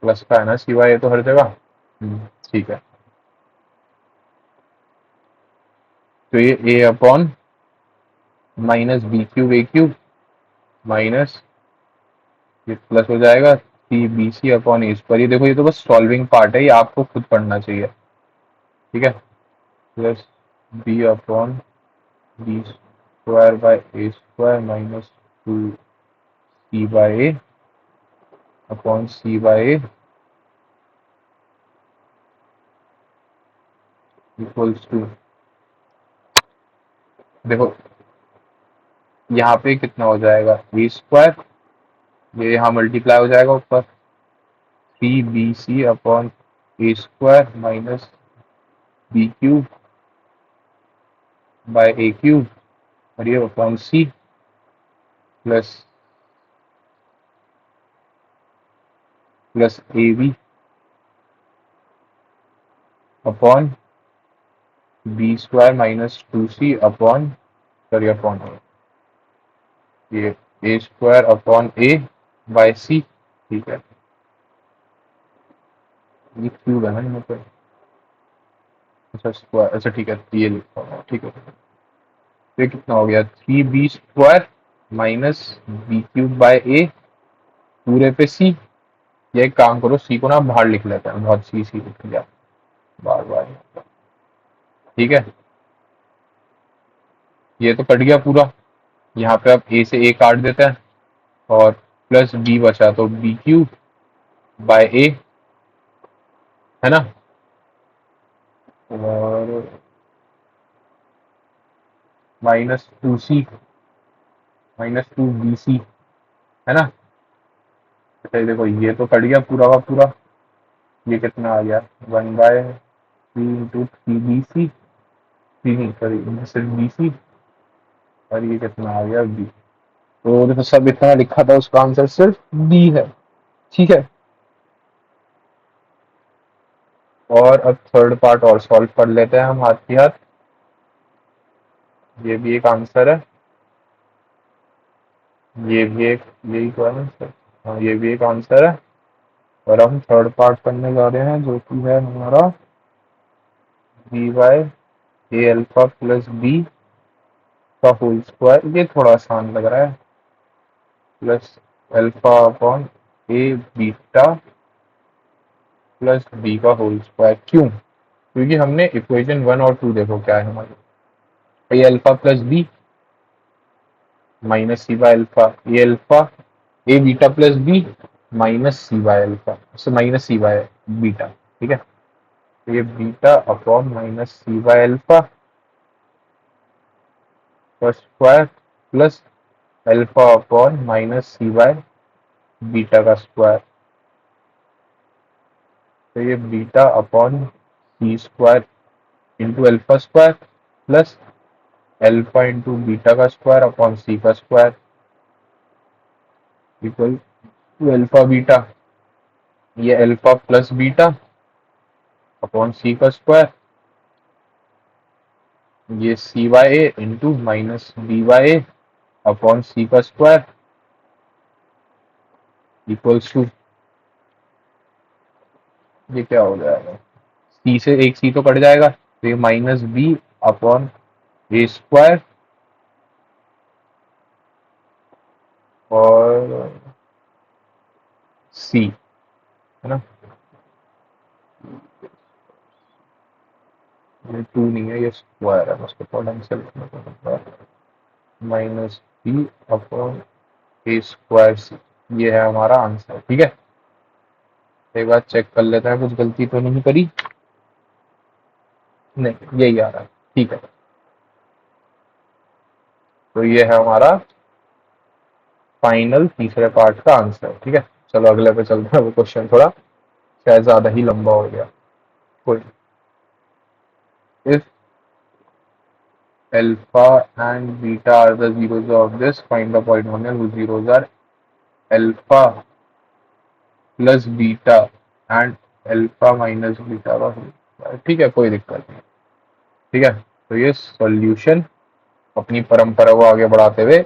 A: प्लस का है ना सी बाय ए तो हर जगह। ठीक है, तो ये ए अपॉन माइनस बी क्यूब ए क्यूब माइनस, ये प्लस हो जाएगा सी बी सी अपॉन ए स्क्वायर। ये देखो, ये तो बस सॉल्विंग पार्ट है, ये आपको खुद पढ़ना चाहिए, ठीक है। Plus b upon b square by A square minus 2 c by a upon c by a equals to, देखो यहाँ पे कितना हो जाएगा ए स्क्वायर, ये यहाँ मल्टीप्लाई हो जाएगा ऊपर, c b c upon A square minus b cube by a cube, और ये अपॉन सी प्लस प्लस ए b upon b square minus 2 c upon, sorry upon ये a square upon a by c, ठीक है। ये cube है ना यहाँ पे, अच्छा स्क्वायर, अच्छा ठीक है, ये लिखा हुआ ठीक है। तो ये कितना हो गया 3 b square minus b cube by a पूरे पे सी। ये एक काम करो, सी को ना बाहर लिख लेते हैं, बहुत सी सी लिख लिया बार बार, ठीक है। ये तो कट गया पूरा, यहाँ पे अब ए से ए काट देते हैं और प्लस बी बचा तो बी क्यूब बाय ए, है ना, और माइनस 2 सी माइनस 2 बी सी, है ना। अच्छा ये देखो, ये तो कट गया पूरा का पूरा, ये कितना आ गया 1/3 इंटू 3 बी सी, नहीं सॉरी सिर्फ बी सी, और ये कितना आ गया बी। तो देखो सब इतना लिखा था, उसका आंसर सिर्फ बी है, ठीक है। और अब थर्ड पार्ट और सॉल्व कर लेते हैं हम हाथ की हाथ। ये भी एक आंसर है, ये भी एक, यही तो है ना सर, हाँ ये भी एक आंसर है। और हम थर्ड पार्ट करने जा रहे हैं जो कि है हमारा B by A alpha plus B का होल स्क्वायर। ये थोड़ा आसान लग रहा है, प्लस अल्फा अपॉन ए बीटा प्लस बी का होल स्क्वायर। क्यों? क्योंकि हमने इक्वेशन 1 और 2 देखो क्या है हमारी, a alpha plus b minus c by alpha, a alpha a beta plus b minus c by alpha, minus c by beta, ठीक है। तो ये beta upon minus c by alpha का square plus alpha upon minus c by beta का square. तो ये beta upon c square into alpha square plus alpha into beta का square upon c का square equal to alpha beta, ये alpha plus beta upon c का square, ये सी by A into minus b by a upon c का square equals to, ये क्या हो जाएगा, सी से एक सी तो कट जाएगा, तो ये माइनस बी अपॉन ए स्क्वायर और सी, है ना। ये 2 नहीं है, ये स्क्वायर है, उसको थोड़ा ढंग से लिखना पड़ेगा, माइनस बी अपॉन ए स्क्वायर सी। ये है हमारा आंसर। ठीक है, एक बार चेक कर लेते हैं कुछ गलती तो नहीं करी। नहीं, यही आ रहा है। ठीक है, तो ये है हमारा फाइनल तीसरे पार्ट का आंसर। ठीक है, चलो अगले पे चलते हैं। वो क्वेश्चन थोड़ा शायद ज्यादा ही लंबा हो गया। कोई, if alpha and beta are the zeros of this, find the polynomial whose zeros are alpha plus beta and alpha minus beta का whole। ठीक है, कोई दिक्कत नहीं। ठीक है, तो ये सॉल्यूशन अपनी परंपरा को आगे बढ़ाते हुए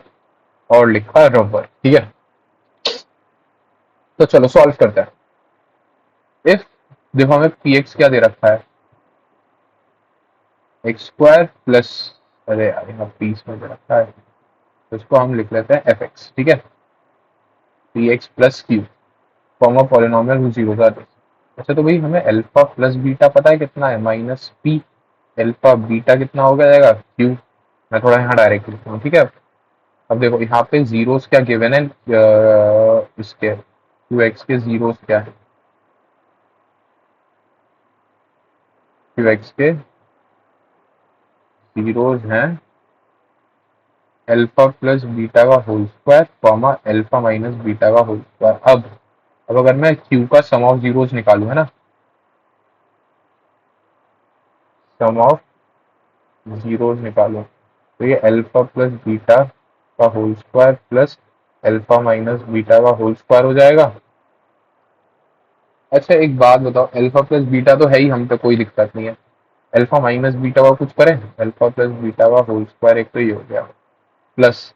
A: और लिखा है रबर। ठीक है, तो चलो सॉल्व करते हैं। इफ, देखो हमें पी एक्स क्या दे रखा है, एक्स स्क्वायर प्लस, अरे यार यहाँ पीस में दे रखा है, तो इसको हम लिख लेते हैं एफ एक्स। ठीक है, p x plus Q form of polynomial zero का। अच्छा, तो भाई हमें अल्फा प्लस बीटा पता है कितना है, माइनस पी अल्फा बीटा कितना हो जाएगा क्यू। मैं थोड़ा यहाँ डायरेक्ट लिखता हूँ। ठीक है, अब देखो यहाँ पे जीरोस क्या गिवन है, इसके क्यू एक्स के जीरोस क्या है, क्यू एक्स के जीरोस हैं अल्फा प्लस बीटा का whole square comma alpha minus beta का होल स्क्वायर। अब अगर मैं क्यू का सम ऑफ जीरोस निकालू, है ना, सम ऑफ जीरोस निकालो, तो ये अल्फा प्लस बीटा का whole square plus alpha minus beta का होल स्क्वायर हो जाएगा। अच्छा एक बात बताओ, अल्फा प्लस बीटा तो है ही, हम पे कोई दिक्कत नहीं है। अल्फा माइनस बीटा का कुछ करें, अल्फा प्लस बीटा का होल स्क्वायर एक तो ये हो गया, plus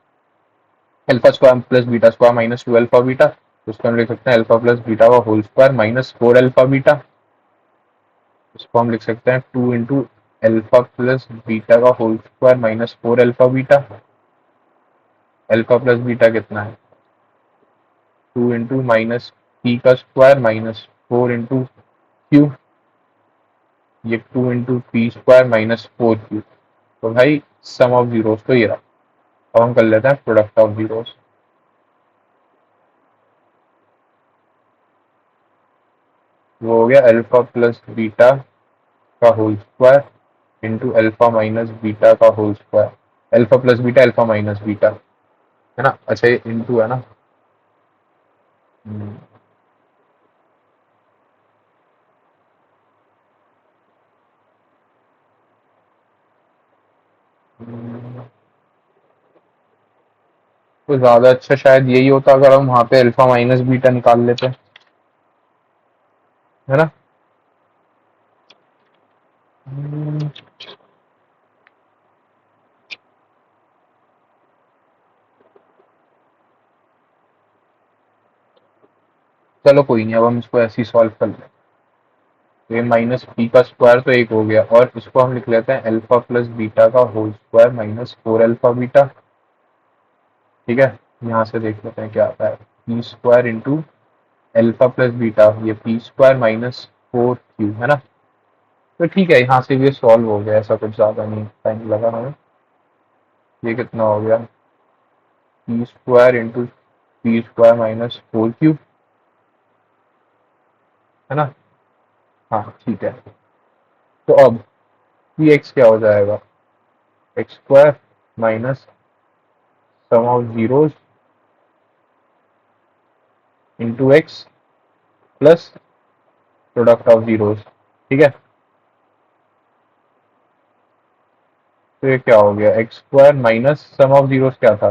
A: alpha square plus beta square minus two alpha beta, तो उसको हम लिख सकते हैं अल्फा प्लस बीटा का whole square minus four alpha beta. इसको हम लिख सकते हैं two into alpha plus beta का whole square minus four alpha beta. Alpha plus beta कितना है, टू इंटू माइनस पी का square minus four into Q, ये two into p square minus four Q. तो भाई सम ऑफ जीरोस तो ये रहा। अब हम कर लेते हैं प्रोडक्ट ऑफ जीरोस। वो हो गया अल्फा प्लस बीटा का whole square into alpha minus beta का whole square. Alpha plus beta alpha minus beta, है ना। अच्छा ये इंटू है ना, हम्म, तो ज्यादा अच्छा शायद यही होता अगर हम वहां पे अल्फा माइनस बीटा निकाल लेते, है ना। हम्म, चलो कोई नहीं, अब हम इसको ऐसे ही सॉल्व कर लें। तो ये माइनस पी का स्क्वायर तो एक हो गया, और इसको हम लिख लेते हैं अल्फा प्लस बीटा का whole square minus four alpha beta. ठीक है, यहाँ से देख लेते हैं क्या आता है, p square into alpha plus beta, ये p square minus four q, है ना। तो ठीक है, यहाँ से भी ये सॉल्व हो गया, ऐसा कुछ ज्यादा नहीं टाइम लगा हमें। ये कितना हो गया, P square into p square minus four q, है ना। हाँ ठीक है, तो अब पी एक्स क्या हो जाएगा, x square minus sum of zeros into x plus product of zeros. ठीक है, तो ये क्या हो गया, x square minus sum of zeros क्या था,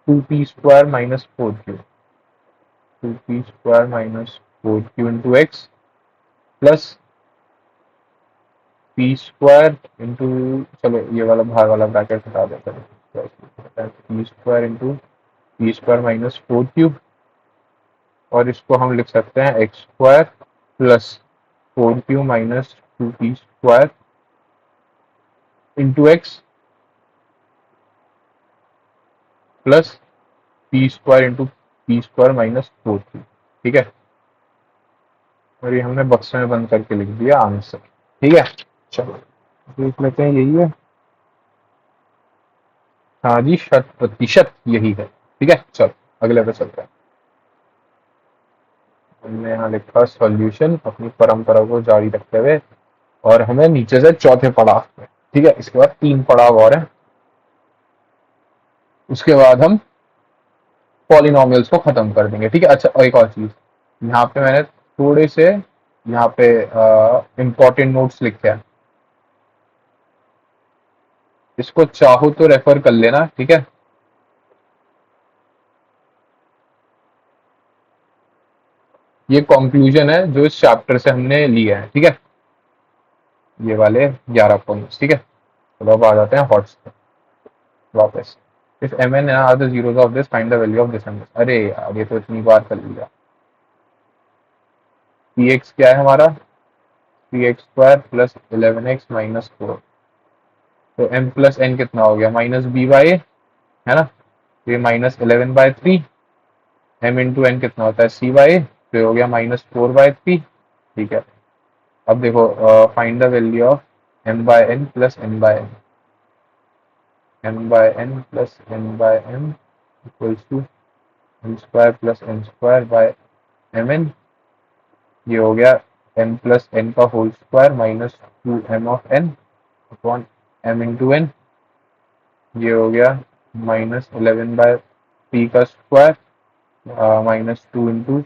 A: two p square minus four q, two p square minus four q into x plus p square into, चलो ये वाला बाहर वाला ब्रैकेट हटा देते हैं, p square into p square minus four q, और इसको हम लिख सकते हैं x square plus four Q minus two p square into x plus p square into p square minus four Q. ठीक है, और ये हमने बक्से में बंद करके लिख दिया आंसर। ठीक है, चलो देख लेते हैं, यही है। हाँ जी, शत प्रतिशत यही है। ठीक है, चलो अगले पे चलते हैं। हमने यहाँ लिखा सॉल्यूशन अपनी परंपरा को जारी रखते हुए, और हमें नीचे से चौथे पड़ाव पे, ठीक है, इसके बाद 3 पड़ाव और है। उसके बाद हम पॉलिनोमियल्स को खत्म कर देंगे, ठीक है। अच्छा, और एक और चीज, यहाँ पे मैंने थोड़े से यहाँ पे इंपॉर्टेंट नोट्स लिखे हैं, इसको चाहो तो रेफर कर लेना, ठीक है। ये कंक्लूजन है जो इस चैप्टर से हमने लिया है, ठीक है, ये वाले 11 पॉइंट्स, ठीक है। तो अब आ जाते हैं हॉट्स पे वापस। If m n are the zeros of this, find the value of this and this. अरे यार, ये तो इतनी बार कर लिया। पी एक्स क्या है हमारा, P x square plus 11x minus 4। तो m प्लस n कितना हो गया, माइनस बी बाई, है ना, तो ये -11/3। m इंटू एन कितना होता है, c बाई, तो ये हो गया -4/3, ठीक है। अब देखो, find the value of m by n plus n by n, m by n plus n by m equals to m square plus n square by mn। ये हो गया m प्लस n का whole square minus 2m of n upon m into n। ये हो गया -11/3 का square -2 into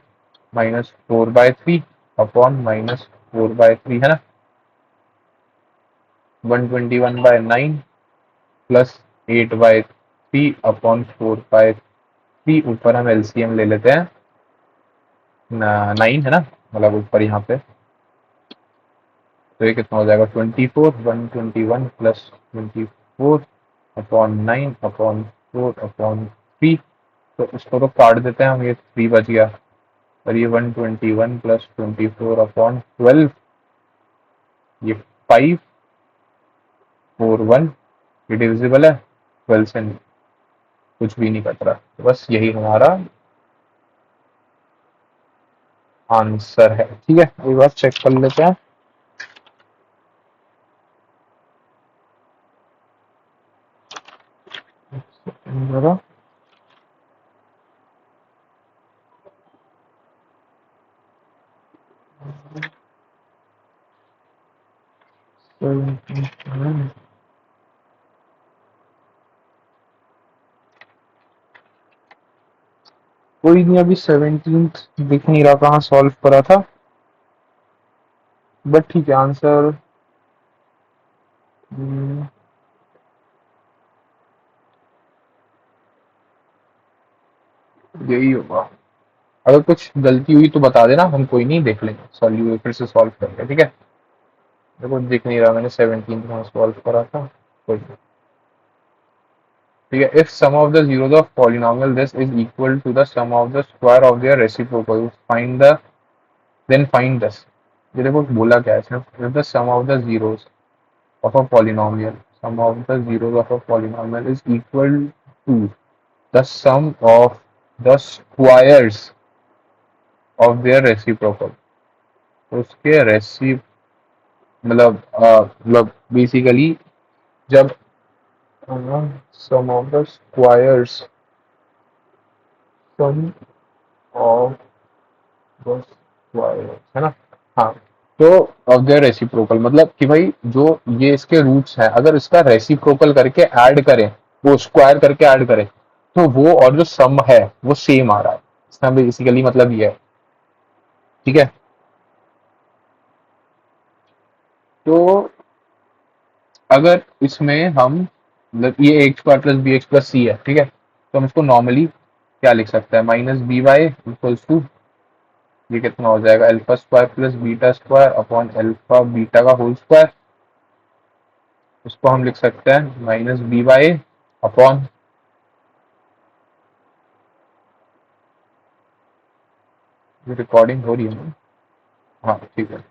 A: -4/3 upon -4/3, है ना, 121/9 प्लस 8/3 अपॉन 4/3। ऊपर हम एलसीएम ले लेते हैं, 9 है ना, मतलब ऊपर यहाँ पे, तो ये कितना हो जाएगा, 24, 121 प्लस 24 अपॉन 9 अपॉन 4/3। तो इसको तो काट देते हैं हम, ये 3 बच गया, और ये 121 प्लस 24/12, ये 541, ये डिविजिबल है 12 से, कुछ भी नहीं कट रहा, तो बस यही हमारा आंसर है, ठीक है। एक बार चेक कर लेते हैं। जरा कोई नहीं, अभी 17th दिख नहीं रहा कहाँ सॉल्व करा था, बट ठीक है, आंसर यही होगा। अगर कुछ गलती हुई तो बता देना, हम कोई नहीं देख लेंगे, सॉल्व फिर से सॉल्व करके, ठीक है। देखो दिख नहीं रहा, मैंने 17 में सॉल्व करा था, कोई नहीं। ठीक है, if sum of the zeros of polynomial this is equal to the sum of the square of their reciprocal, find the, then find this. ये देखो बोला क्या है इसमें, if the sum of the zeros of a polynomial, sum of the zeros of a polynomial is equal to the sum of the squares of their reciprocal। तो उसके रेसिप मतलब basically जब sum of the squares, sum of the squares, है ना, हाँ, तो of their reciprocal मतलब कि भाई जो ये इसके रूट्स हैं, अगर इसका रेसिप्रोकल करके ऐड करें, वो स्क्वायर करके ऐड करें, तो वो और जो सम है वो सेम आ रहा है। इसका बेसिकली मतलब ये है, ठीक है। तो अगर इसमें हम मतलब ये x square plus b x plus c है, ठीक है, तो हम इसको नॉर्मली क्या लिख सकते हैं, -by इक्वल्स टू, ये कितना हो जाएगा, alpha square plus beta square upon alpha beta का होल स्क्वायर। उसको हम लिख सकते हैं -by अपॉन, रिकॉर्डिंग हो रही है ना, हाँ ठीक है,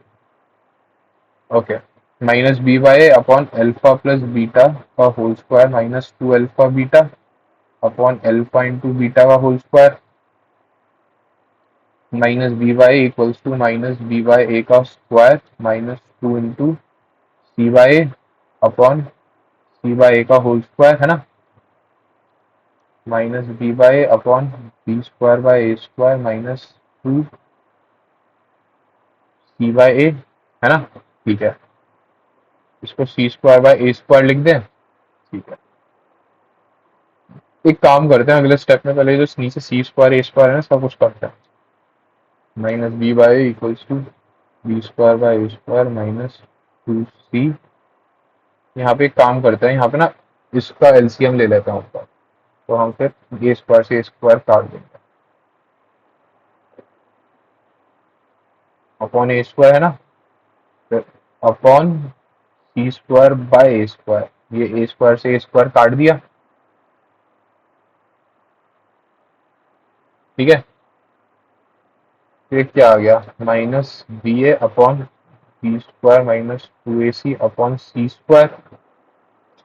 A: okay, -by upon alpha plus beta का whole square -2 alpha beta upon alpha into beta का whole square, -by equals to -b/a का square -2 into c/a upon c/a का होल स्क्वायर, है ना, -b/a upon b square by a square -2 c by a, है ना? ठीक है, इसको c square by A square लिख दें। ठीक है, एक काम करते हैं, अगले स्टेप में पहले जो नीचे सी स्क्वायर ए स्क्वायर है ना, सब कुछ करते हैं। Minus b by equals to b square by A square minus two c. यहाँ पे एक काम करते हैं, यहाँ पे ना इसका एलसीएम ले लेते हैं ऊपर, तो हम फिर ए स्क्वायर से ए स्क्वायर काट देंगे, अपॉन ए स्क्वायर है ना, फिर upon c square by A square, ये ए स्क्वायर से ए स्क्वायर काट दिया। ठीक है, फिर क्या आ गया, minus b a upon b square minus two a c upon c square.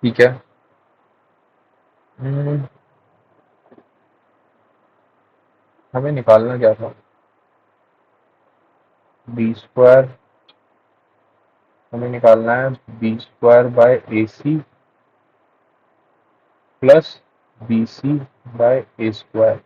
A: ठीक है, हम्म, हमें निकालना क्या था, बी स्क्वायर, हमें निकालना है b square by A C plus B C by A square.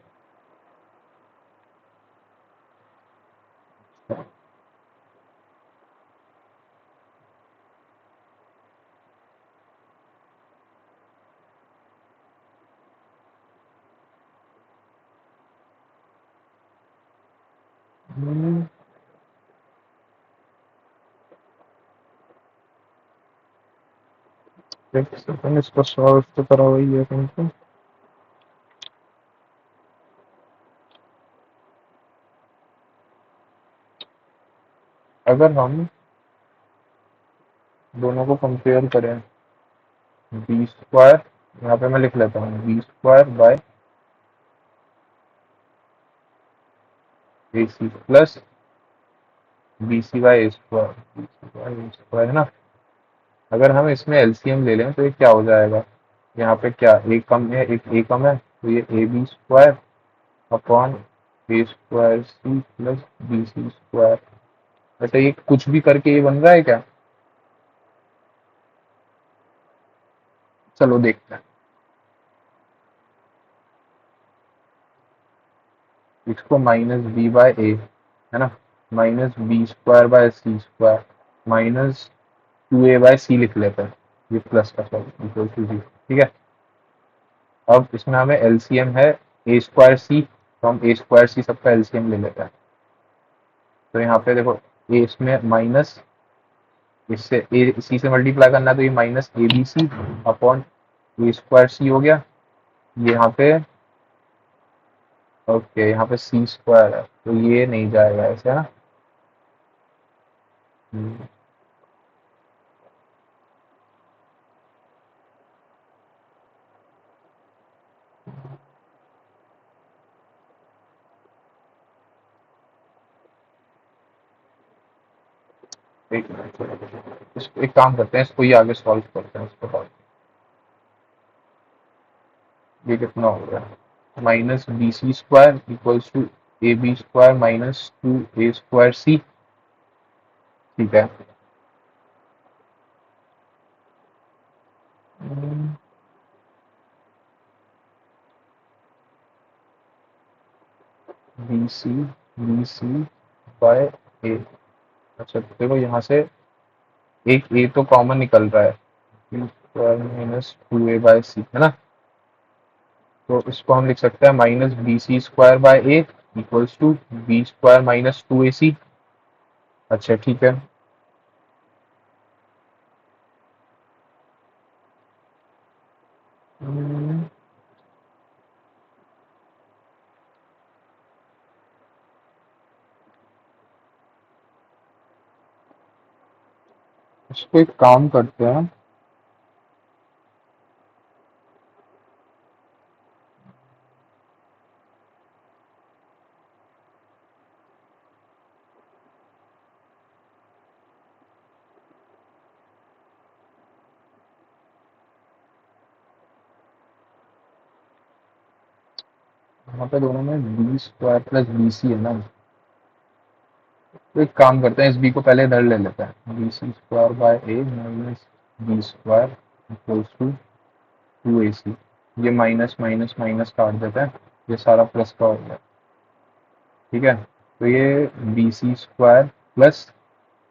A: एक सेकंड, इसको सॉल्व तो करा हुई है तुमको। अगर हम दोनों को कंपेयर करें, बी स्क्वायर, यहाँ पे मैं लिख लेता हूँ B square by A C plus B C by A square, B C by A square है ना। अगर हम इसमें एलसीएम ले लें तो ये क्या हो जाएगा, यहाँ पे क्या ए कम है, एक ए कम है, तो ये A B square upon A square C plus B C square. वैसे ये कुछ भी करके ये बन रहा है क्या, चलो देखते हैं। इसको माइनस बी बाय ए, है ना, minus b square by c square minus two a by c लिख लेते हैं, ये प्लस का सॉरी इक्वल टू जी। ठीक है, अब इसमें हमें एलसीएम है ए स्क्वायर सी, तो हम ए स्क्वायर सी सबका एलसीएम ले लेते हैं। तो यहाँ पे देखो, ए इसमें माइनस, इससे ए सी से मल्टीप्लाई करना है, तो ये minus a b c upon A square c हो गया। ये यहाँ पे, ओके, यहाँ पे सी स्क्वायर है तो ये नहीं जाएगा ऐसे, है ना। हम्म, एक एक काम करते हैं, इसको ही आगे सॉल्व करते हैं, इसको सॉल्व। ये कितना हो गया, minus b C square equals to a B square minus two a square c. ठीक है, बी सी बाय ए। अच्छा देखो, यहाँ से एक ए तो कॉमन निकल रहा है, b square minus two a by c, है ना। तो इसको हम लिख सकते हैं minus b C square by a equals to b square minus two a c. अच्छा ठीक है, इसको एक काम करते हैं, यहाँ पे दोनों में B square plus B C है ना। तो एक काम करते हैं, इस बी को पहले इधर ले लेते हैं, b C square by a minus b square equals to two a c. ये माइनस माइनस माइनस काट देते हैं, ये सारा प्लस का हो गया। ठीक है, तो ये B C square plus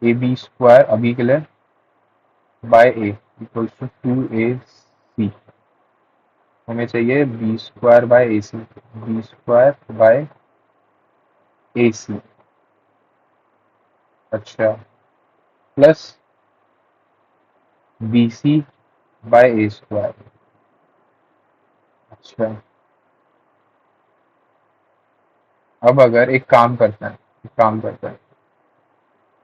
A: A B square अभी के लिए bye a equals to 2ac। हमें चाहिए b square by A c, b square by A c. अच्छा, plus B C by A square. अच्छा, अब अगर एक काम करते हैं,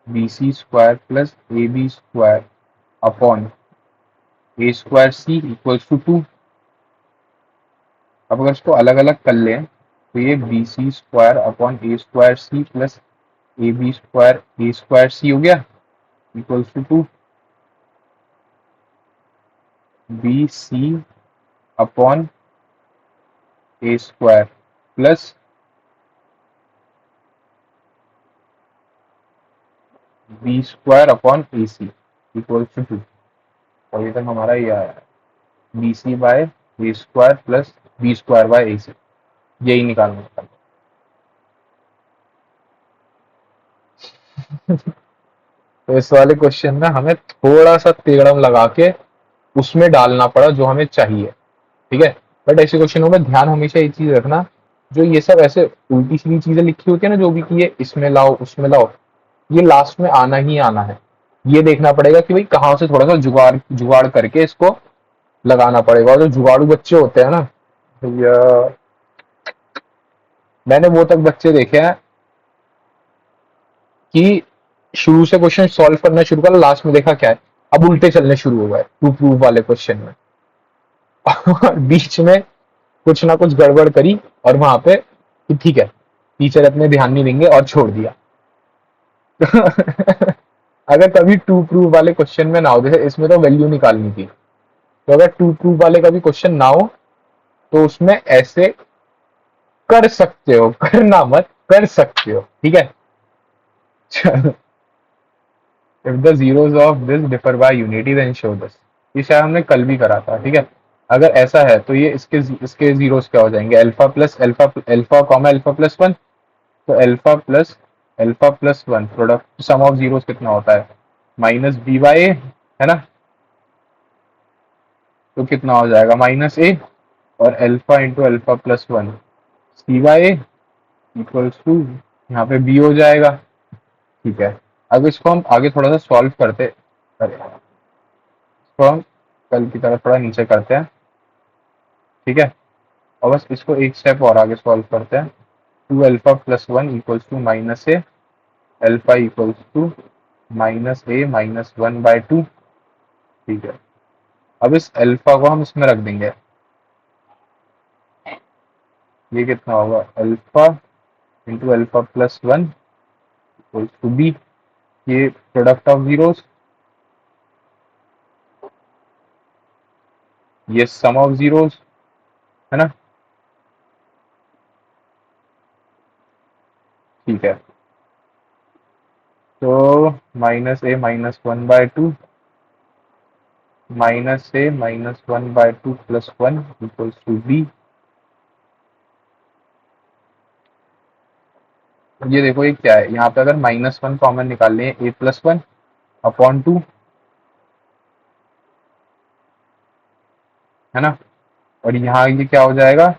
A: b C square plus A B square upon A square c equals to 2। अब अगर इसको अलग अलग कर लें तो ये बी सी स्क्वायर अपॉन ए स्क्वायर सी प्लस ए स्क्वायर सी हो गया equals to 2। B c upon A square plus b square upon a c equals to 2। अभी तक हमारा ये आया है b C by A square plus b square by A c, यही निकालना है। तो इस वाले क्वेश्चन में हमें थोड़ा सा तेड़म लगा के उसमें डालना पड़ा जो हमें चाहिए। ठीक है, बट ऐसे क्वेश्चनों में ध्यान हमेशा एक चीज रखना, जो ये सब ऐसे उल्टी सीधी चीजें लिखी होती है ना, जो भी कि ये इसमें लाओ उसमें लाओ, ये लास्ट में आना ही आना है। ये देखना पड़ेगा कि भाई कहाँ से थोड़ा सा जुगाड़ जुगाड़ करके इसको लगाना पड़ेगा। और जो जुगाड़ू बच्चे होते हैं ना भैया, मैंने वो तक बच्चे देखे हैं कि शुरू से क्वेश्चन सॉल्व करना शुरू कर, लास्ट में देखा क्या है, अब उल्टे चलने शुरू हो गए टू प्रूफ वाले क्वेश्चन में। और बीच में कुछ ना कुछ गड़बड़ करी और वहां पे कि ठीक है टीचर अपने ध्यान नहीं देंगे और छोड़ दिया। अगर कभी टू प्रूफ वाले क्वेश्चन में ना हो, जैसे इसमें तो वैल्यू निकालनी थी, तो अगर टू प्रूफ वाले कभी क्वेश्चन ना हो तो उसमें ऐसे कर सकते हो, करना मत, कर सकते हो। ठीक है। If the zeros of this differ by unity then show this. ये शायद हमने कल भी करा था। ठीक है, अगर ऐसा है तो ये इसके जीरोस क्या हो जाएंगे, alpha comma alpha plus one. तो alpha plus one product sum of zeros कितना होता है, माइनस बी बाई ए, है ना। तो कितना हो जाएगा माइनस ए, और alpha into alpha plus one C by A equals to, यहाँ पे बी हो जाएगा। ठीक है, अब इसको हम आगे थोड़ा सा सॉल्व करते, अरे इसको हम कल की तरह थोड़ा नीचे करते हैं। ठीक है, और बस इसको एक स्टेप और आगे सॉल्व करते हैं। Two alpha plus one equals to minus A, alpha equals to minus A minus one by two. ठीक है, अब इस अल्फा को हम इसमें रख देंगे। ये कितना होगा, alpha into alpha plus one equals to B. ये प्रोडक्ट ऑफ जीरोस, ये सम ऑफ जीरोस, है ना। ठीक है, तो minus A minus one by two minus A minus one by two plus one equals to B. ये देखो ये क्या है, यहाँ पे अगर माइनस वन कॉमन निकाल लें, A plus one upon two, है ना। और यहाँ ये क्या हो जाएगा,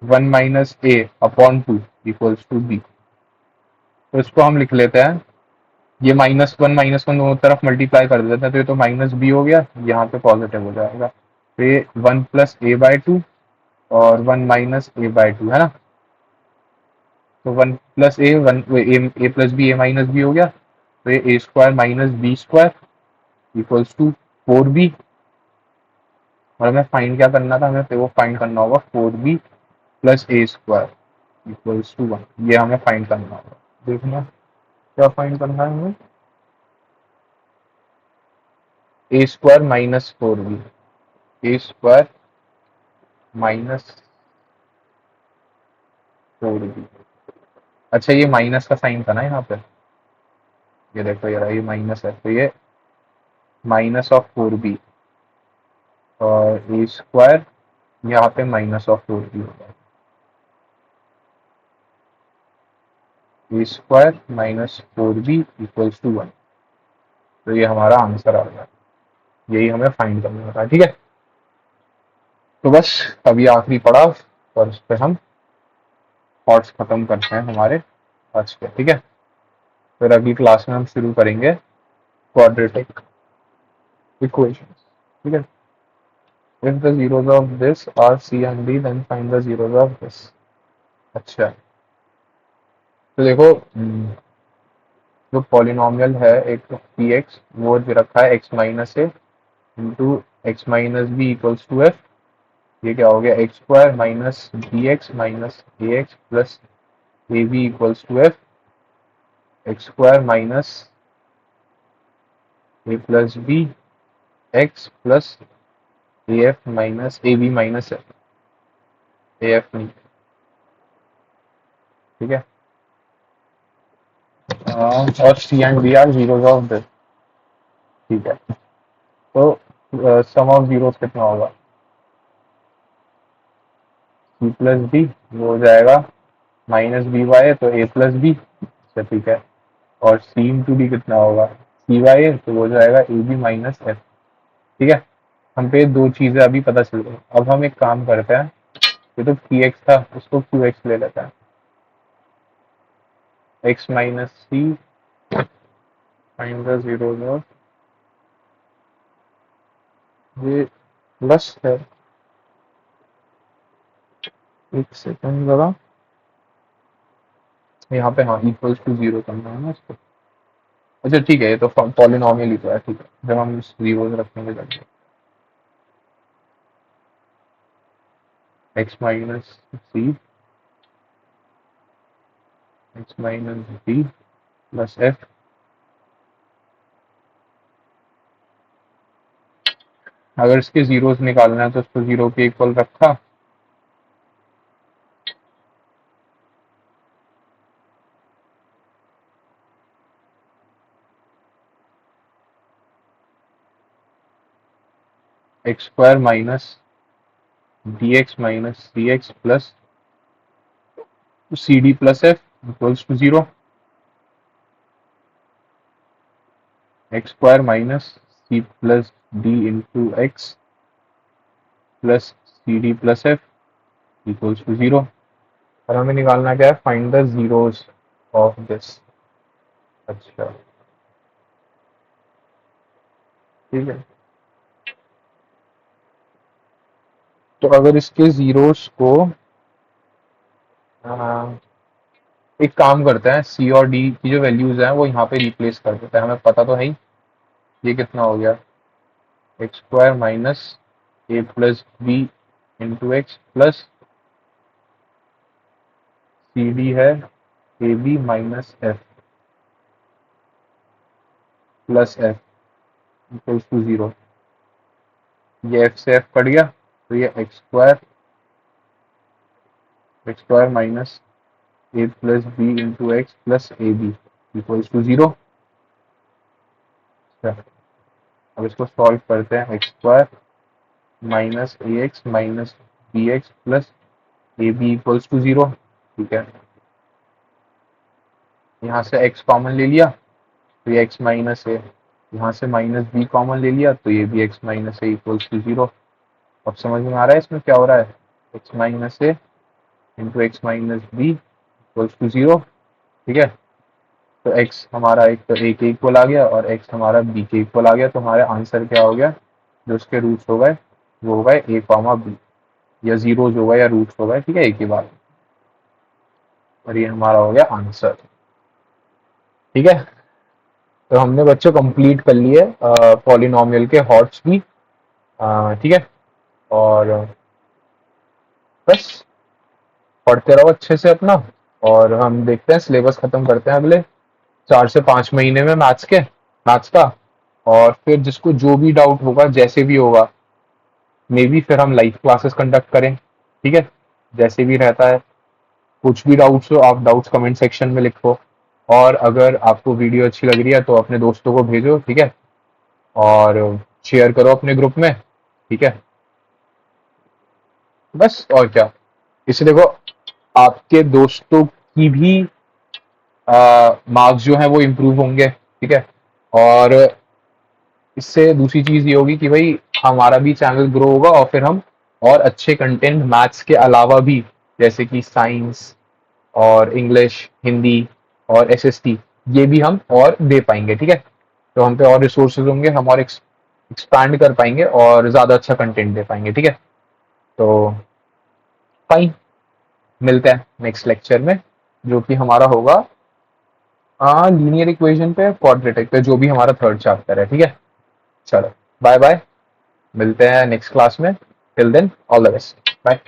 A: one minus A upon two equals to B. तो इसको हम लिख लेते हैं, ये माइनस वन दोनों तरफ मल्टीप्लाई कर देते हैं, तो ये तो माइनस बी हो गया, यहाँ पे पॉजिटिव हो जाएगा। तो ये one plus a by two और one minus a by two, है ना। तो one plus a one, a plus b a minus b हो गया। तो ये a square minus b square equals to four b. और हमें फाइंड क्या करना था, हमें वो फाइंड करना होगा four B plus A square equals to one. ये हमें फाइंड करना होगा। देखना क्या फाइंड करना है हमें, ए स्क्वायर माइनस फोर बी, ए स्क्वायर माइनस फोर बी। अच्छा, ये माइनस का साइन था ना यहाँ पे, ये देखो यार ये माइनस है, तो ये माइनस ऑफ फोर बी और ए स्क्वायर यहाँ पे माइनस ऑफ फोर बी होगा a square minus 4b equals to 1। तो ये हमारा आंसर आ गया, यही हमें फाइंड करना था। ठीक है, तो बस अभी आखिरी पड़ाव और उस पर हम थॉट्स खत्म करते हैं हमारे आज के। ठीक है, फिर अगली क्लास में हम शुरू करेंगे क्वाड्रेटिक इक्वेशंस। ठीक है, if the zeros of this are c and d then find the zeros of this। अच्छा, तो देखो जो पॉलिनोमियल है एक पी एक्स, वो जो रखा है x minus a into x minus B equals to f. ये क्या हो गया, x square minus b x minus a x plus A b equals to f. X square minus a plus b x plus a f minus a b minus f, a f नहीं। ठीक है, और c and d are zeros of this. ठीक है, तो सम of zeros कितना होगा, सी plus D, वो हो जाएगा माइनस बी वाई तो ए प्लस बी। अच्छा ठीक है, और सी इंटू डी कितना होगा, सी वाई तो वो हो जाएगा ए बी माइनस एफ। ठीक है, हम पे दो चीजें अभी पता चल गई। अब हम एक काम करते हैं, ये तो पी एक्स था, उसको क्यू एक्स ले लेते हैं। X minus C find the zeros of, ये प्लस है, एक सेकंड जरा, यहाँ पे हाँ इक्वल्स टू जीरो करना है ना इसको। अच्छा ठीक है, ये तो पॉलिनोमियल ही तो है। ठीक है, जब हम जीरोस रखेंगे जब एक्स माइनस सी x minus b plus f. अगर इसके जीरोस निकालना है तो इसको जीरो के इक्वल रखा, X square minus D X minus C X plus C D plus F equals to zero. X square minus C plus D into x plus C D plus F equals to zero. और हमें निकालना क्या है, find the zeros of this. अच्छा ठीक है, तो अगर इसके जीरोस को एक काम करते हैं, सी और डी की जो वैल्यूज हैं वो यहाँ पे रिप्लेस कर देते हैं, हमें पता तो है ही। ये कितना हो गया, x square minus a plus b into x plus C d है a b minus f plus F equals to zero. ये एफ से एफ कट गया, तो ये x square minus a plus b into x plus A b equals to zero. अब इसको solve करते हैं, x square minus a x minus b x plus A b equals to zero. ठीक है, यहाँ से x कॉमन ले लिया तो ये x माइनस है, यहाँ से माइनस बी कॉमन ले लिया तो ये भी x माइनस है इक्वल्स टू जीरो। अब समझ में आ रहा है इसमें क्या हो रहा है, x माइनस है into x minus B equals to zero. ठीक है, तो x हमारा एक तो a के इक्वल आ गया और x हमारा b के इक्वल आ गया, तो हमारा आंसर क्या हो गया, जो उसके रूट्स हो गए वो हो गए a कॉमा बी, या जीरोज हो गए या रूट्स हो गए। ठीक है, एक ही बात, और ये हमारा हो गया आंसर। ठीक है, तो हमने बच्चों कंप्लीट कर लिए पॉलिनोमियल के हॉट्स भी। ठीक है, और बस पढ़ते रहो अच्छे से अपना, और हम देखते हैं सिलेबस खत्म करते हैं अगले 4 से 5 महीने में मैथ्स का। और फिर जिसको जो भी डाउट होगा जैसे भी होगा, मे बी फिर हम लाइव क्लासेस कंडक्ट करें। ठीक है, जैसे भी रहता है, कुछ भी डाउट्स हो आप डाउट्स कमेंट सेक्शन में लिखो, और अगर आपको वीडियो अच्छी लग रही है तो अपने दोस्तों को भेजो। ठीक है, और शेयर करो अपने ग्रुप में। ठीक है, बस और क्या, इसे देखो, आपके दोस्तों की भी मार्क्स जो है वो इम्प्रूव होंगे, ठीक है। और इससे दूसरी चीज ये होगी कि भाई हमारा भी चैनल ग्रो होगा, और फिर हम और अच्छे कंटेंट मैथ्स के अलावा भी, जैसे कि साइंस और इंग्लिश, हिंदी और एसएसटी, ये भी हम और दे पाएंगे, ठीक है। तो हम पे और रिसोर्सेज होंगे, हम और एक्सपैंड कर पाएंगे और ज्यादा अच्छा कंटेंट दे पाएंगे, ठीक है। तो फाइन, मिलते हैं नेक्स्ट लेक्चर में, जो कि हमारा होगा लीनियर इक्वेशन पे, क्वाड्रेटिक पे, जो भी हमारा थर्ड चैप्टर है, ठीक है। चलो, बाय बाय, मिलते हैं नेक्स्ट क्लास में। Till then, all the best, bye.